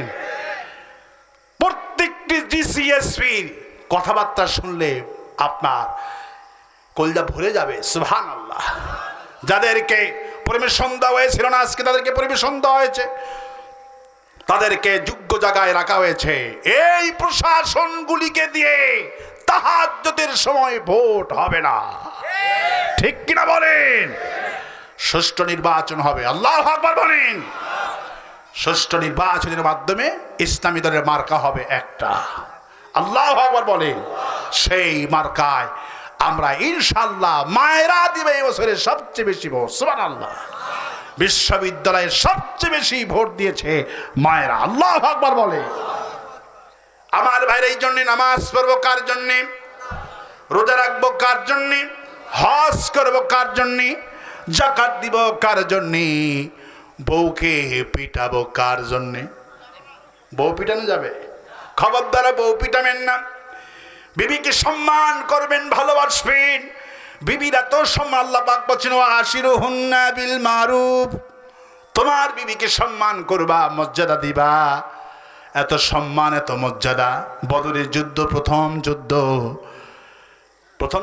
Speaker 1: প্রত্যেকটি ডিসি, এসপির কথাবার্তা শুনলে আপনার কলজা ভরে যাবে। সুবহানাল্লাহ। যাদেরকে পরিবেশন দেওয়া হয়েছিল না, আজকে তাদেরকে পরিবেশন দেওয়া হয়েছে, তাদেরকে যোগ্য জায়গায় রাখা হয়েছে। এই প্রশাসনগুলিকে দিয়ে তাহাজ্জুদের সময় ভোট হবে না। ঠিক কিনা বলেন? সুষ্ঠু নির্বাচন হবে। আল্লাহু আকবার বলেন। সুষ্ঠু নির্বাচনের মাধ্যমে ইসলামী দলের মার্কা হবে একটা। আল্লাহু আকবার বলেন। সেই মার্কায় আমরা ইনশাআল্লাহ মায়েরা দিবে এই বছরে সবচেয়ে বেশি ভোট। সুবহানাল্লাহ। বিশ্ববিদ্যালয়ে সবচেয়ে বেশি ভোট দিয়েছে মায়েরা। আল্লাহু আকবার বলে। আমার ভাইরা এই জন্য নামাজ পড়বো কার জন্যে? রোজা রাখবো কার জন্যে? হজ করবো কার জন্যে? যাকাত দিব কার জন্যে? বউকে পিটাবো কার জন্যে? বউ পিটানো যাবে? খবরদার বউ পিটাবেন না। বিবিকে সম্মান করবেন, ভালোবাসবেন। বিবির এত সম্মান, আল্লাহ পাক বলেন আশিরুহুন্না বিল মারুফ। তোমার বিবিকে সম্মান করবা, মর্যাদা দিবা। এত সম্মান, এত মর্যাদা। বদরের যুদ্ধ, প্রথম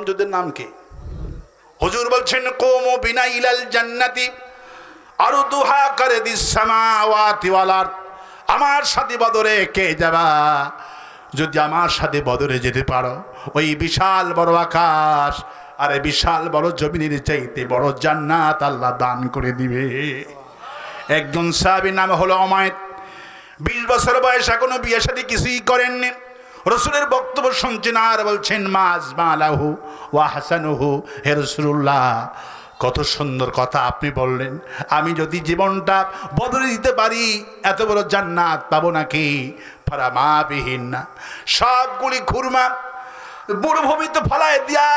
Speaker 1: যুদ্ধের নাম কি? হুজুর বলছেন কুমু বিনা ইলাল জান্নাতি আরদুহা কারদিস সামাওয়াতি ওয়াল আরদ। আমার সাথে বদরে কে যাবা? যদি আমার সাথে বদরে যেতে পারো, ওই বিশাল বড় আকাশ আর বিশাল বড় জমিনের চাইতে বড় জান্নাত আল্লাহ দান করে দিবে। একজন সাহাবীর নাম হলো উমাইর। 20 বছর বয়স, এখনো বিয়ে শাদী কিছুই করেননি। রসুলের বক্তব্য শুনছেন আর বলছেন মাজ মালাহু ওয়া হাসানুহু, হে রাসূলুল্লাহ কত সুন্দর কথা আপনি বললেন, আমি যদি জীবনটা বদলে দিতে পারি এত বড় জান্নাত পাবো নাকি? ফারামা বিহীন না, সবগুলি খুরমা মরুভূমিতে ফলায় দিয়া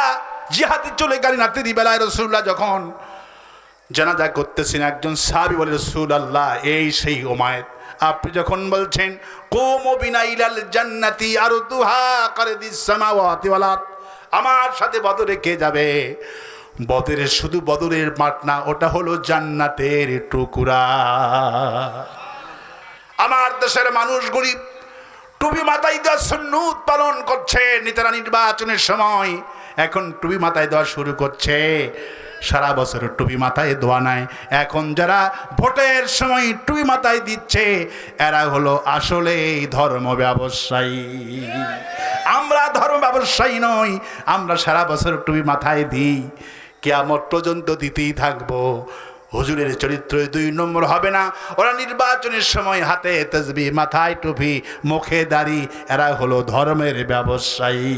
Speaker 1: জিহাদে চলে গেলেন। রাতের বেলায় রাসূলুল্লাহ যখন জানাজা করতেছেন, একজন সাহাবী বলে, রাসূলুল্লাহ এই সেই উমায়ের, আপনি যখন বলছেন কুমু বিনা ইলাল জান্নাতি আরদুহা কারদিস সামাওয়াতি ওয়াল আরদ, আমার সাথে বদরে কে যাবে? বদরের শুধু বদরের মাঠ না, ওটা হলো জান্নাতের টুকরা। আমার দেশের মানুষগুলি টুপি মাথায় দেওয়া সুন্নত পালন করছে, নেতারা নির্বাচনের সময় এখন টুপি মাথায় দেওয়া শুরু করছে। সারা বছর টুপি মাথায় দেওয়া নাই, এখন যারা ভোটের সময় টুপি মাথায় দিচ্ছে এরা হলো আসলে ধর্ম ব্যবসায়ী। আমরা ধর্ম ব্যবসায়ী নই, আমরা সারা বছর টুপি মাথায় দিই, কিয়ামত পর্যন্ত দিতেই থাকবো। হুজুরের চরিত্র 2 নম্বর হবে না। ওরা নির্বাচনের সময় হাতে তাসবিহ, মাথায় টুপি, মুখে দাড়ি, এরা হলো ধর্মের ব্যবসায়ী।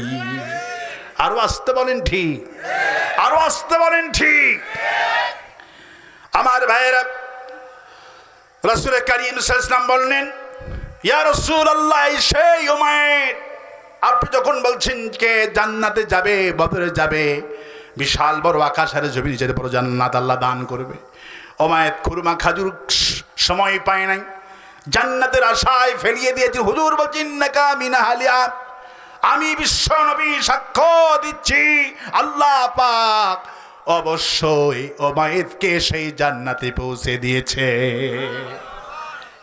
Speaker 1: আরো আসতে বলেন ঠিক, আরো আসতে বলেন ঠিক। আমার ভাইয়েরা, রাসূল কারীম সাল্লাল্লাহু আলাইহি ওয়াসাল্লাম বললেন, ইয়া রাসূলুল্লাহ সেই উমায়ের, আপনি যখন বলছেন কে জান্নাতে যাবে, বদরে যাবে, বিশাল বড় আকাশ আর জমিন যেতে বড় জান্নাত আল্লাহ দান করবে। ওমায়েত খুরমা খাজুর সময় পায় নাই, জান্নাতের আশায় ফেলিয়ে দিয়েছে। হুজুর বলছেন নাকা মিন আহলিয়া, আমি বিশ্ব নবী সাক্ষ্য দিচ্ছি আল্লাহ পাক অবশ্যই ওমায়েতকে সেই জান্নাতে পৌঁছে দিয়েছে।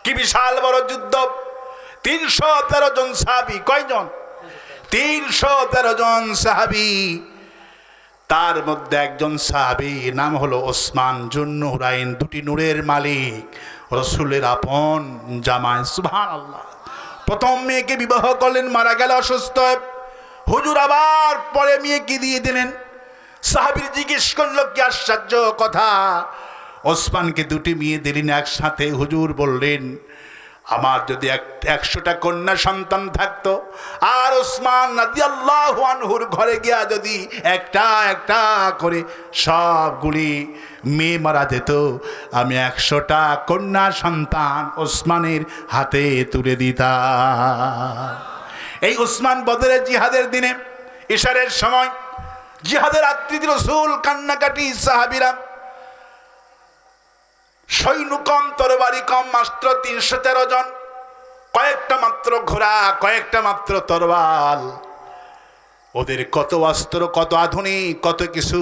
Speaker 1: কি বিশাল বড় যুদ্ধ! 313 জন সাহাবী, কয়জন? 313 জন সাহাবী। তার মধ্যে একজন সাহাবী নাম হলো ওসমান জুন্নুরাইন, 2টি নূরের মালিক, রাসূলের আপন জামাই। সুবহানাল্লাহ। প্রথম মেয়েকে বিবাহ করলেন, মারা গেল অসুস্থ। হুজুর আবার পরে মেয়েকে দিয়ে দিলেন। সাহাবী জিজ্ঞেস করলো, কি আশ্চর্য কথা, ওসমানকে 2টি মেয়ে দিলেন একসাথে। হুজুর বললেন, আমার যদি 100টা কন্যা সন্তান থাকতো আর ওসমান রাদিয়াল্লাহু আনহুর ঘরে গিয়া যদি একটা একটা করে সবগুলি মেয়ে মারা যেত, আমি 100টা কন্যা সন্তান ওসমানের হাতে তুলে দিতাম। এই ওসমান বদরের জিহাদের দিনে, ইশারের সময়, জিহাদের রাত্রিতে রাসূল কান্নাকাটি, সাহাবীরা সৈন্য কম, তরবারি কম, মাত্র 313 জন, কয়েকটা মাত্র ঘোড়া, কয়েকটা মাত্র তরবাল, ওদের কত অস্ত্র, কত আধুনিক, কত কিছু।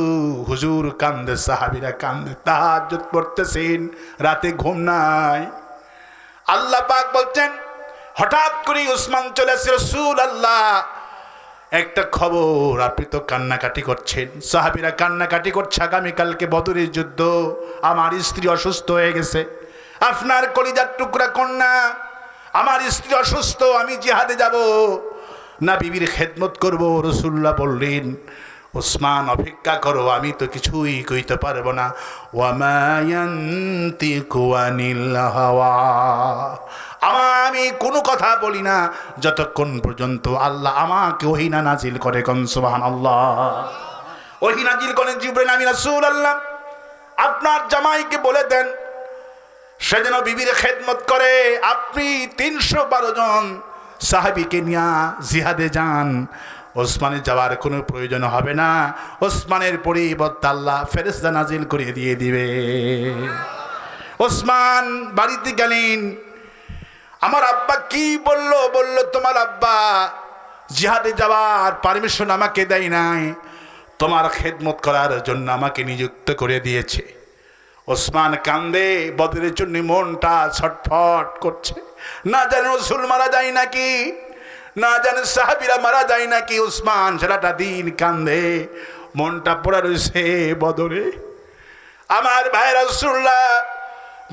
Speaker 1: হুজুর কান্দে, সাহাবীরা কান্দে, তাহাজ্জুদ পড়তেছেন, রাতে ঘুম নাই। আল্লাহ পাক বলছেন, হঠাৎ করে ওসমান চলে আসে, রাসূলুল্লাহ একটা খবর, আপনি তো কান্নাকাটি করছেন। সাহাবীরা কান্নাকাটি করছে, আগামীকালকে বদরের যুদ্ধ, আমার স্ত্রী অসুস্থ হয়ে গেছে, আপনার কলিজার টুকরা কন্যা, আমার স্ত্রী অসুস্থ, আমি জিহাদে যাব না বিবির খেদমত করব। রাসূলুল্লাহ বললেন, ওসমান অপেক্ষা করো, আমি তো কিছুই কইতে পারবো না। ওয়ামা ইয়ানতিকু আনিল হাওয়া, আমি কোনো কথা বলি না যতক্ষণ পর্যন্ত আল্লাহ আমাকে ওহী না নাজিল করে। কোন সুবহানাল্লাহ। ওহী নাজিল করেন জিবরাইল আমিন, রাসূলুল্লাহ আপনার জামাইকে বলে দেন সে যেন বিবির খেদমত করে। আপনি 312 জন সাহাবীকে নিয়ে জিহাদে যান, ওসমানের যাওয়ার কোনো প্রয়োজন হবে না, ওসমানের পরিবর্তে আল্লাহ ফেরেশতা নাজিল করে দিয়ে দিবে। ওসমান বাড়িতে গেলেন। আমার আব্বা কি বলল? বলল, তোমার আব্বা জিহাদে যাওয়ার পারমিশন আমাকে দেয় নাই, তোমার খেদমত করার জন্য আমাকে নিযুক্ত করে দিয়েছে। ওসমান কান্দে, বদরের জন্য মনটা ছটফট করছে। না জানে রাসূল মারা যায় নাকি, না জানে সাহাবীরা মারা যায় নাকি। ওসমান সারাটা দিন কান্দে, মনটা পড়ে রয়েছে বদরে। আমার ভাই, রাসূলুল্লাহ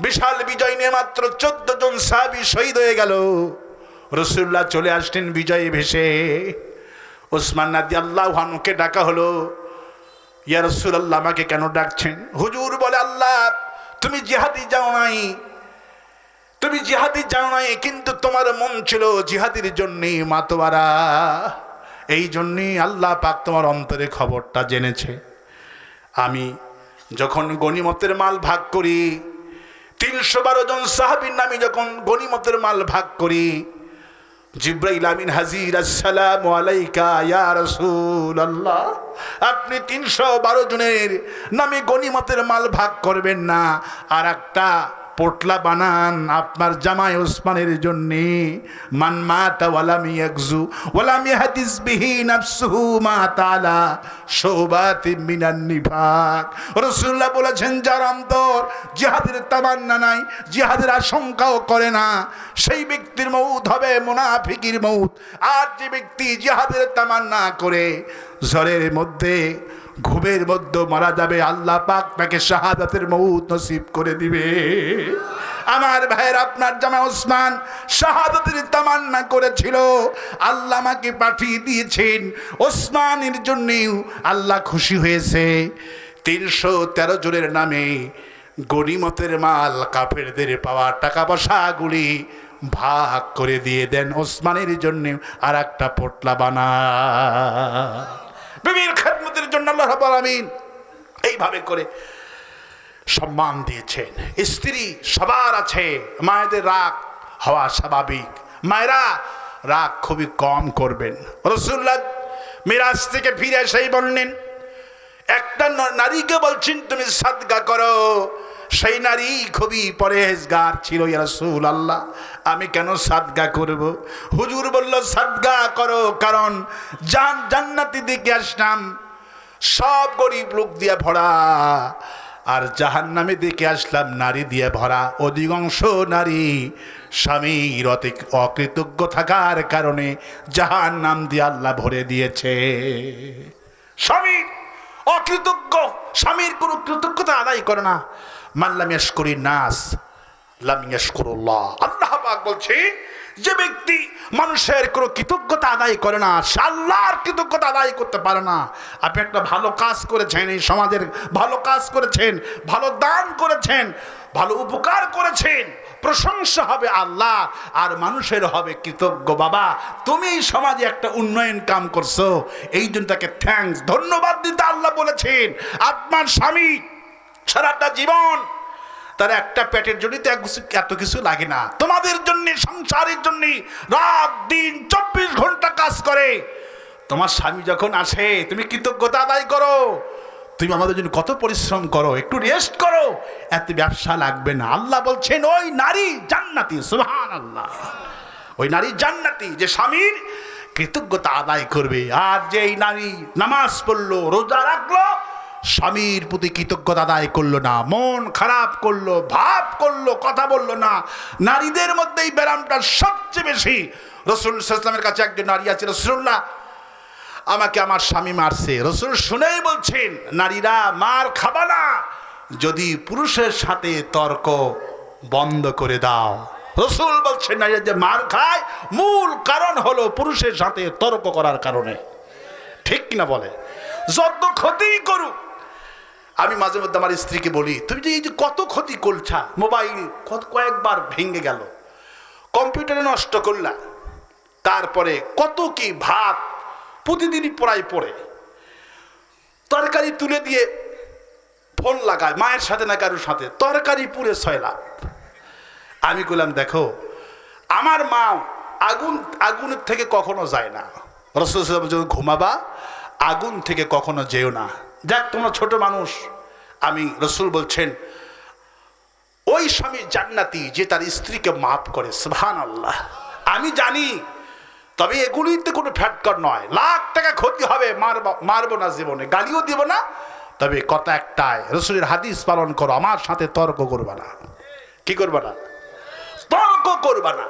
Speaker 1: বিশাল বিজয় নিয়ে মাত্র 14 জন সাহাবী শহীদ হয়ে গেল। রাসূলুল্লাহ চলে আসলেন বিজয় ভেসে। ওসমান রাদিয়াল্লাহু আনহুকে ডাকা হলো, ইয়া রাসূলুল্লাহ আমাকে কেন ডাকছেন? হুজুর বলে, আল্লাহ তুমি জিহাদে যাও নাই, তুমি জিহাদি জানো নাই, কিন্তু তোমার মন ছিল জিহাদির জন্যে মাতোয়ারা। এই জন্যে আল্লাহ পাক তোমার অন্তরে খবরটা জেনেছে। আমি যখন গনিমতের মাল ভাগ করি, 312 জন সাহাবীর নামে যখন গনিমতের মাল ভাগ করি, জিব্রাইল আমিন হাজির, আসসালামু আলাইকা ইয়া রাসূলুল্লাহ। আপনি 312 জনের নামে গনিমতের মাল ভাগ করবেন না, আর একটা পোটলা বানান আপনার জামাই ওসমানের জন্য। মান মাতা ওয়ালাম ইয়াগজু ওয়ালাম ইয়াহদিস বিহি নাফসুহু মা তাআলা শুবাতি মিনান নিফাক। রাসূলুল্লাহ বলেছেন, যার অন্তর জিহাদের তামান্না নাই, জিহাদের আশঙ্কাও করে না, সেই ব্যক্তির মউত হবে মুনাফিকের মউত। আর যে ব্যক্তি জিহাদের তামান্না করে ঝড়ের মধ্যে ঘুমের মধ্যে মারা যাবে, আল্লাহ পাক তাকে শাহাদাতের মউত নসিব করে দিবে। আমার ভাইয়ের, আপনার জামাই ওসমান শাহাদাতের তামান্না করেছিল, আল্লাহ আমাকে পাঠিয়ে দিয়েছেন। ওসমানের জন্যেও আল্লাহ খুশি হয়েছে। 313 জনের নামে গনিমতের মাল, কাফেরদের পাওয়া টাকা পয়সাগুলি ভাগ করে দিয়ে দেন, ওসমানের জন্য আর একটা পোটলা বানা। বিবির খেদমতের জন্য আল্লাহ রাব্বুল আলামিন এইভাবে করে সম্মান দিয়েছেন। স্ত্রী সবার আছে, মায়েদের রাগ হওয়া স্বাভাবিক, মায়েরা রাগ খুবই কম করবেন। রাসূলুল্লাহ মিরাজ থেকে ফিরে এসেই বললেন, একটা নারীকে বলছেন তুমি সাদকা করো, সেই নারী খুবই পরহেজগার ছিল। ইয়া রাসূলুল্লাহ, আমি কেন সাদকা করব? হুজুর বলল, সাদকা করো, কারণ জান্নাতি দিকে আসলাম সব গরিব লোক দিয়ে ভরা, আর জাহান্নামে দিকে আসলাম নারী দিয়ে ভরা। অধিকাংশ নারী স্বামীর অকৃতজ্ঞ থাকার কারণে জাহান্নাম দিয়ে আল্লাহ ভরে দিয়েছে। স্বামীর অকৃতজ্ঞ, স্বামীর কোনো কৃতজ্ঞতা আদায় করে না। মান লাম ইয়াশকুরিন নাস লাম ইয়াশকুরুল্লাহ। আল্লাহ পাক বলছে, যে ব্যক্তি মানুষের কোনো কৃতজ্ঞতা আদায় করে না, সে আল্লাহর কৃতজ্ঞতা আদায় করতে পারে না। আপনি একটা ভালো কাজ করেছেন, এই সমাজের ভালো কাজ করেছেন, ভালো দান করেছেন, ভালো উপকার করেছেন, প্রশংসা হবে আল্লাহ আর মানুষের হবে কৃতজ্ঞ। বাবা, তুমি এই সমাজে একটা উন্নয়ন কাম করছো, এই জন্য তাকে থ্যাঙ্কস, ধন্যবাদ দিতে আল্লাহ বলেছেন। আপনার স্বামী সারাটা জীবন তার একটা পেটের জন্য তো এত কিছু লাগে না, তোমাদের জন্য, সংসারের জন্য রাত দিন 24 ঘন্টা কাজ করে। তোমার স্বামী যখন আসে, তুমি কৃতজ্ঞতা আদায় করো, তুমি আমাদের জন্য কত পরিশ্রম করো, একটু রেস্ট করো, এত ব্যবসা লাগবে না। আল্লাহ বলছেন, ওই নারী জান্নাতি। সুবহানাল্লাহ, ওই নারী জান্নাতি যে স্বামীর কৃতজ্ঞতা আদায় করবে। আর যে এই নারী নামাজ পড়লো, রোজা রাখলো, স্বামীর প্রতি কৃতজ্ঞতা আদায় করলো না, মন খারাপ করলো, ভাব করলো, কথা বললো না, নারীদের মধ্যে এই ব্যারামটা সবচেয়ে বেশি। রাসূল সাল্লাল্লাহু আলাইহি ওয়াসাল্লামের কাছে একজন নারী আছে, রাসূলুল্লাহ আমাকে আমার স্বামী মারছে। রাসূল শুনেই বলছেন, নারীরা মার খাবা না, যদি পুরুষের সাথে তর্ক বন্ধ করে দাও। রাসূল বলছেন, নারীরা যে মার খায় মূল কারণ হলো পুরুষের সাথে তর্ক করার কারণে। ঠিক কিনা বলে? যত ক্ষতিই করুক, আমি মাঝে মধ্যে আমার স্ত্রীকে বলি, তুমি যে এই যে কত ক্ষতি করছা, মোবাইল কয়েকবার ভেঙে গেল, কম্পিউটারে নষ্ট করলা, তারপরে কত কি ভাত প্রতিদিনই পড়াই পড়ে, তরকারি তুলে দিয়ে ফোন লাগায়, মায়ের সাথে না কারোর সাথে, তরকারি পুড়ে 6 লাখ। আমি বললাম, দেখো আমার মা আগুনের থেকে কখনো যায় না। রাসূল সাল্লাল্লাহু আলাইহি ওয়াসাল্লাম যখন ঘুমাবা, আগুন থেকে কখনো যেও না। যাক, তোমরা ছোট মানুষ। আমি রাসূল বলছেন, ওই স্বামী জান্নাতি যে তার স্ত্রীকে মাফ করে। সুবহানাল্লাহ, আমি জানি, তবে এগুলিতে কোনো ফ্যাটকর নয়। লাখ টাকা ক্ষতি হবে, মারবো না জীবনে, গালিও দিব না, তবে কথা একটাই, রাসূলের হাদিস পালন করো, আমার সাথে তর্ক করবা না। কি করবা না? তর্ক করবা না।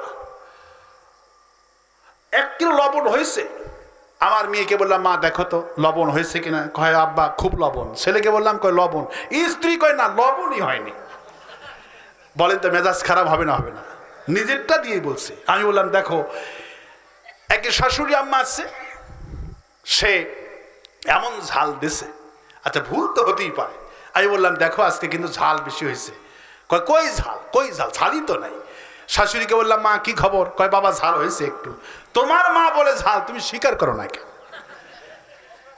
Speaker 1: 1 কিলো লবণ হয়েছে, আমার মেয়েকে বললাম, মা দেখো তো লবণ হয়েছে কিনা। কয়, আব্বা খুব লবণ। ছেলেকে বললাম, কয় লবণ। স্ত্রী কয়, না লবণই হয়নি। বলেন তো মেজাজ খারাপ হবে না? হবে না। নিজেরটা দিয়েই বলছে। আমি বললাম, দেখো একে শাশুড়ি আম্মা আছে, সে এমন ঝাল দিছে, আচ্ছা ভুল তো হতেই পারে। আমি বললাম, দেখো আজকে কিন্তু ঝাল বেশি হয়েছে। কয়, কই ঝাল, কই ঝাল, ঝালই তো নাই। শাশুড়িকে বললাম, মা কি খবর? কয়, বাবা ঝাল হয়েছে একটু। তোমার মা বলে ঝাল, তুমি স্বীকার করো না কেন?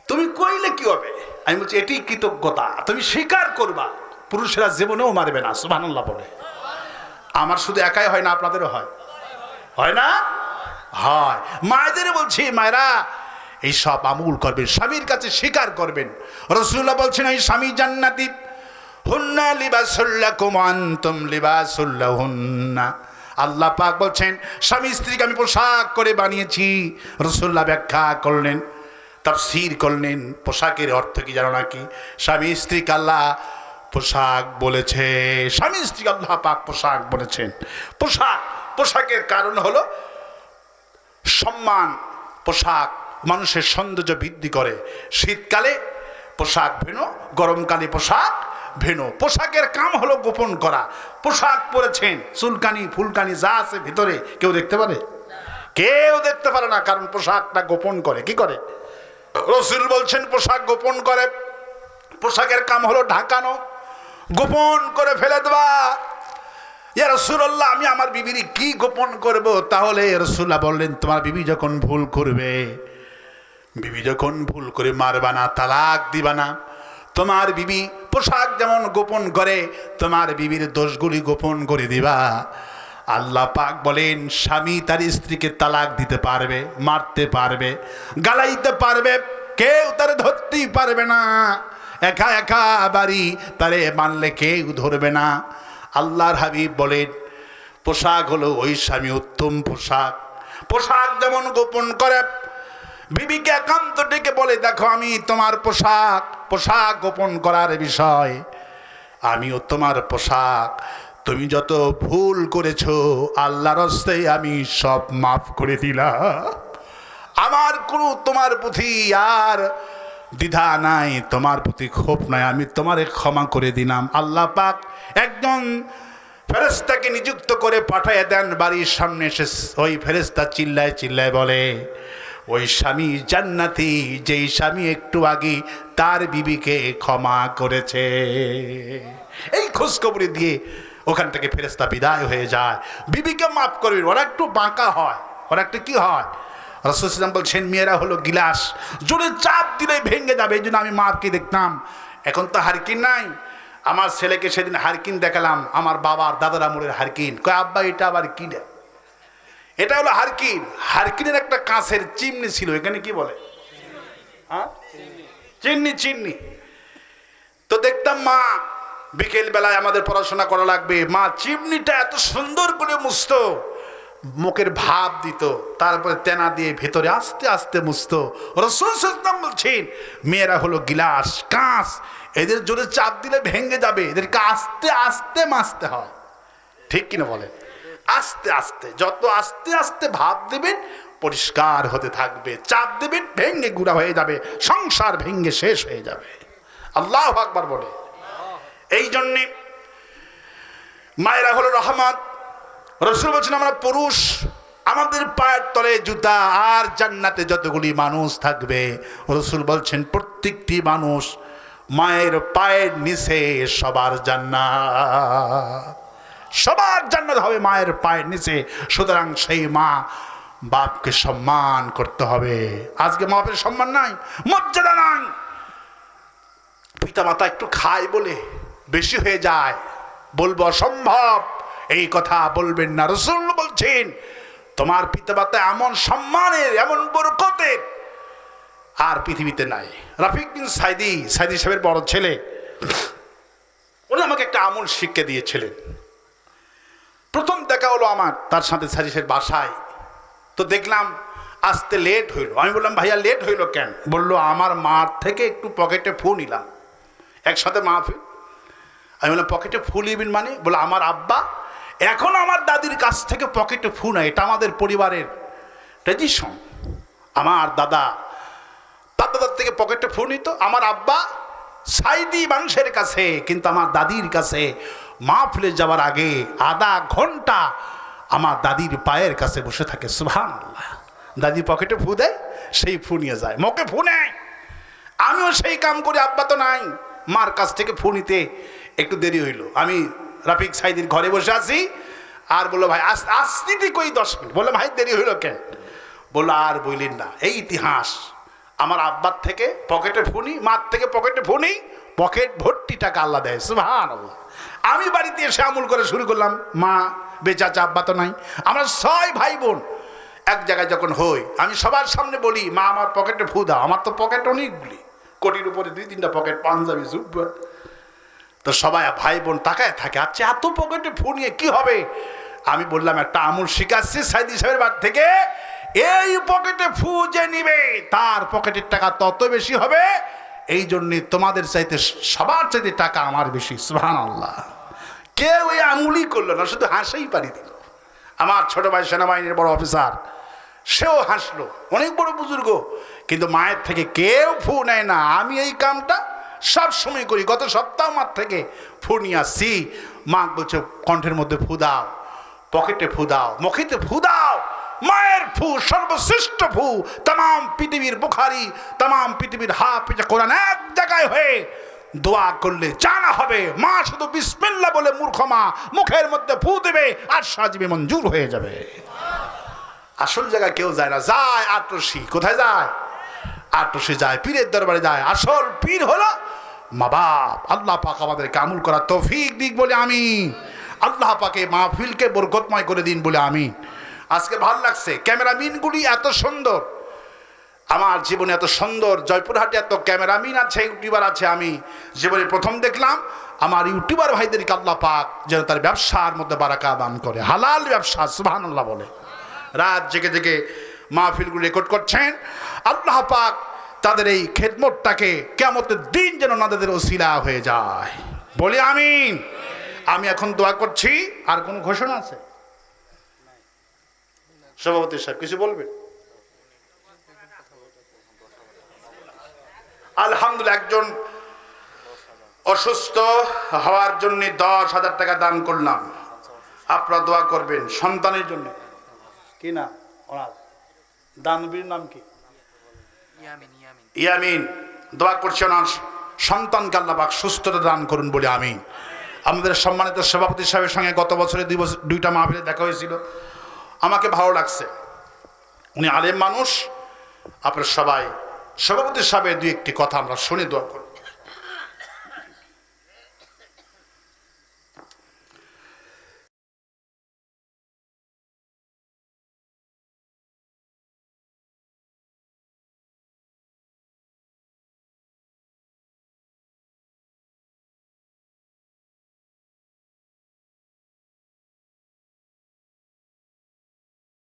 Speaker 1: তুমি কইলে কি হবে? আমি বলছি এটি কৃতজ্ঞতা, তুমি স্বীকার করবা। পুরুষেরা জীবনেও মারবে না, সুবহানাল্লাহ বলে। আমার শুধু একাই হয় না, আপনাদেরও হয়, হয় না? হয়। মায়েদের বলছি, মায়েরা এই সব আমল করবেন, স্বামীর কাছে স্বীকার করবেন। রাসূলুল্লাহ বলছেন, এই স্বামী জান্নাতি, হুন্না লিবাসুল লাকুম ওয়া আনতুম লিবাসুল লাহুন্না। আল্লাহ পাক বলছেন, স্বামী স্ত্রীকে আমি পোশাক করে বানিয়েছি। রাসূলুল্লাহ ব্যাখ্যা করলেন, তাফসীর করলেন, পোশাকের অর্থ কি জানো নাকি? স্বামী স্ত্রীকে আল্লাহ পোশাক বলেছে, স্বামী স্ত্রীকে আল্লাহ পাক পোশাক বলেছেন। পোশাকের কারণ হলো সম্মান। পোশাক মানুষের সৌন্দর্য বৃদ্ধি করে। শীতকালে পোশাক ভিন্ন, গরমকালে পোশাক ভিন্ন। পোশাকের কাম হলো গোপন করা। পোশাক পরেছেন, চুলকানি ফুলকানি যা আছে ভিতরে কেউ দেখতে পারে? কেউ দেখতে পারে না, কারণ পোশাকটা গোপন করে। কি করে? রাসূল বলছেন পোশাক গোপন করে। পোশাকের কাম হলো ঢাকানো, গোপন করে ফেলে দেওয়া। ইয়া রাসূলুল্লাহ, আমি আমার বিবির কি গোপন করব? তাহলে রাসূলুল্লাহ বললেন, তোমার বিবি যখন ভুল করবে, বিবি যখন ভুল করে মারবা না, তালাক দিবা না। তোমার বিবি পোশাক যেমন গোপন করে, তোমার বিবির দোষগুলি গোপন করে দিবা। আল্লাহ পাক বলেন, স্বামী তার স্ত্রীকে তালাক দিতে পারবে, মারতে পারবে, গালাইতে পারবে, কেউ তারে ধরতেই পারবে না। একা একা বাড়ি তারে মানলে কেউ ধরবে না। আল্লাহর হাবিব বলেন, পোশাক হলো ওই স্বামী উত্তম পোশাক। পোশাক যেমন গোপন করে, বিবিকে একান্ত ডেকে বলে, দেখো আমি তোমার পোশাক গোপন করার বিষয়, আমিও তোমার পোশাক। তুমি যত ভুল করেছো আল্লাহর হস্তে আমি সব মাফ করে দিলাম। আমার কোনো তোমার প্রতি আর দ্বিধা নাই, তোমার প্রতি ক্ষোভ নাই, আমি তোমারে ক্ষমা করে দিলাম। আল্লাহ পাক একজন ফেরেশতাকে নিযুক্ত করে পাঠিয়ে দেন বাড়ির সামনে। এসে ওই ফেরেশতা চিল্লায় চিল্লায় বলে, ওই স্বামী জান্নাতি যেই স্বামী একটু আগে তার বিবিকে ক্ষমা করেছে। এই খোঁজখবরি দিয়ে ওখান থেকে ফেরেশতা বিদায় হয়ে যায়। বিবিকে মাফ করবেন। ওরা একটু বাঁকা হয়, ওরা একটু কি হয়? রাসূল সাল্লাল্লাহু আলাইহি ওয়াসাল্লাম বলছেন, মেয়েরা হলো গিলাস, জোরে চাপ দিলে ভেঙে যাবে। এই জন্য আমি মাপকে দেখতাম। এখন তো হারকিন নাই। আমার ছেলেকে সেদিন হারকিন দেখালাম, আমার বাবার দাদার আমলের হারকিন। কয়, আব্বা এটা আবার কি? এটা হলো হারকিন। হারকিনের একটা কাঁচের চিমনি ছিল, এখানে কি বলে? হ্যাঁ, চিমনি। তো দেখতাম মা বিকেল বেলায় আমাদের পড়াশোনা করা লাগবে, মা চিমনিটা এত সুন্দর করে মুছতো, মুখের ভাব দিত, তারপরে তেনা দিয়ে ভেতরে আস্তে আস্তে মুছতো। রাসূল সাল্লাল্লাহু আলাইহি ওয়াসাল্লাম বলছেন, মেয়েরা হলো গিলাস, কাঁচ, এদের জোরে চাপ দিলে ভেঙে যাবে, এদেরকে আস্তে আস্তে মাজতে হয়। ঠিক কিনা বলেন? আস্তে আস্তে, যত আস্তে আস্তে ভাব দেবেন পরিষ্কার হতে থাকবে, চাপ দেবেন ভেঙে গুঁড়া হয়ে যাবে, সংসার ভেঙে শেষ হয়ে যাবে। আল্লাহু আকবার বলে। এই জন্যে মায়েরা হলো রহমত। রাসূল বলছেন, আমরা পুরুষ, আমাদের পায়ের তলে জুতা, আর জান্নাতে যতগুলি মানুষ থাকবে, রাসূল বলছেন প্রত্যেকটি মানুষ মায়ের পায়ের নিচে সবার জান্নাত, সবার জান্নাত হবে মায়ের পায়ের নিচে। সুতরাং সেই মা বাপকে সম্মান করতে হবে। আজকে মা বাপের সম্মান নাই, মর্যাদা নাই। পিতা মাতা একটু খায় বলে বেশি হয়ে যায়, বলবো অসম্ভব, এই কথা বলবেন না। রাসূল বলছেন, তোমার পিতা মাতা এমন সম্মানের, এমন বরকতের আর পৃথিবীতে নাই। রাফিক বিন সাইদি সাহেবের বড় ছেলে, উনি আমাকে একটা আমল শিক্ষা দিয়েছিলেন। প্রথম দেখা হলো আমার তার সাথে সাইদি সাহেবের বাসায়। তো দেখলাম আসতে লেট হইল। আমি বললাম, ভাইয়া লেট হইল কেন? বললো, আমার মার থেকে একটু পকেটে ফু নিলাম। একসাথে মাহফিল। আমি বললাম, পকেটে ফু নিবেন মানে? বলে, আমার আব্বা এখন আমার দাদির কাছ থেকে পকেটে ফু নেয়, এটা আমাদের পরিবারের ট্র্যাডিশন। আমার দাদার থেকে পকেটে ফু নিত। আমার আব্বা সাইদি মানুষের কাছে, কিন্তু আমার দাদির কাছে মাহফিলে যাওয়ার আগে আধা ঘন্টা আমার দাদির পায়ের কাছে বসে থাকে। সুবহানাল্লাহ। দাদি পকেটে ফু দেয়, সেই ফু নিয়ে যায়, মুখে ফু নেয়। আমিও সেই কাম করি। আব্বা তো নাই, মার কাছ থেকে ফু নিতে একটু দেরি হইল। আমি রাফিক সাইদির ঘরে বসে আছি, আর বললো ভাই আসতে কই 10 মিনিট। বললো ভাই দেরি হইল কেন? বললো আর বললেন না, এই ইতিহাস। আমার আব্বার থেকে পকেটে ফোনি, মার থেকে পকেটে ফোনি, পকেট ভর্তি টাকা আল্লাহ দেয়, সুবহানাল্লাহ। আমি বাড়িতে এসে আমল করে শুরু করলাম, মা বেঁচে আছে, আব্বা তো নাই। আমরা 6 ভাই বোন এক জায়গায় যখন হই, আমি সবার সামনে বলি, মা আমার পকেটে ফু দাও। আমার তো পকেট অনেকগুলি, কোটির উপরে 2-3টা পকেট, পাঞ্জাবি জুব্বা। তো সবাই ভাই বোন তাকায় থাকে, আচ্ছা এত পকেটে ফু নিয়ে কি হবে? আমি বললাম একটা আমল শিখাচ্ছি সাইদি সাহেবের বাড়ি থেকে, এই পকেটে ফু যে নিবে তার পকেটের টাকা তত বেশি হবে, এই জন্যে তোমাদের চাইতে সবার চাইতে টাকা আমার বেশি, সুবহানাল্লাহ। কেউ এই আমলই করলো না, শুধু হাসেই পারি দিল। আমার ছোট ভাই সেনাবাহিনীর বড় অফিসার, সেও হাসলো, অনেক বড় বুজুর্গ, কিন্তু মায়ের থেকে কেউ ফু নেয় না। আমি এই কামটা সব সময় করি, গত সপ্তাহ মার থেকে ফু নিয়ে আসছি। মা বলছে কণ্ঠের মধ্যে ফু দাও, পকেটে ফু দাও, মুখেতে ফু দাও। মায়ের ফু সর্বশ্রেষ্ঠ ফু। তাম পৃথিবীর বুখারি, তাম পৃথিবীর হাফিজ কোরআন এক জায়গায় হয়ে দোয়া করলে জানা হবে, মা শুধু বিসমিল্লাহ বলে মূর্খ মা মুখের মধ্যে ফু দেবে আর সাজবে মঞ্জুর হয়ে যাবে। আসল জায়গায় কেউ যায় না, যায় আটরশি। কোথায় যায়? আটরশি যায়, পীরের দরবারে যায়। আসল পীর হলো মা বাপ। আল্লাহ পাক আমাদেরকে আমল করার তৌফিক দিক বলে আমিন। আল্লাহ পাকে মাহফিলকে বরকতময় করে দিন বলে আমিন। আজকে ভালো লাগছে, ক্যামেরাম্যানগুলি এত সুন্দর, আমার জীবনে এত সুন্দর। জয়পুরহাটে এত ক্যামেরাম্যান আছে, ইউটিউবার আছে, আমি জীবনে প্রথম দেখলাম। আমার ইউটিউবার ভাইদেরকে আল্লাহ পাক যেন তার ব্যবসার মধ্যে বারাকা দান করে, হালাল ব্যবসা, সুবহানাল্লাহ বলে। রাত জেগে জেগে মাহফিলগুলো রেকর্ড করছেন। আল্লাহ পাক তাদের এই খেদমতটাকে কিয়ামতের দিন যেন নাদের ওসিলা হয়ে যায় বলি আমিন। আমি এখন দোয়া করছি। আর কোন ঘোষণা আছে? সভাপতি সাহেব কিছু বলবেন? আলহামদুলিল্লাহ, একজন অসুস্থ হওয়ার জন্য 10,000 টাকা দান করলাম। আপনারা দোয়া করবেন সন্তানের জন্য। কি না ওনার দানবীর নাম কি? ইয়ামিন। দোয়া করছি ওনার সন্তানকে আল্লাহ পাক সুস্থতা দান করুন বলে আমিন। আমাদের সম্মানিত সভাপতি সাহেবের সঙ্গে গত বছরে 2টা মাহফিলে দেখা হয়েছিল, আমাকে ভালো লাগছে। উনি আলেম মানুষ। আপনার সবাই সভাপতি সাহেবের 2-1টি কথা আমরা শুনে দোয়া করি।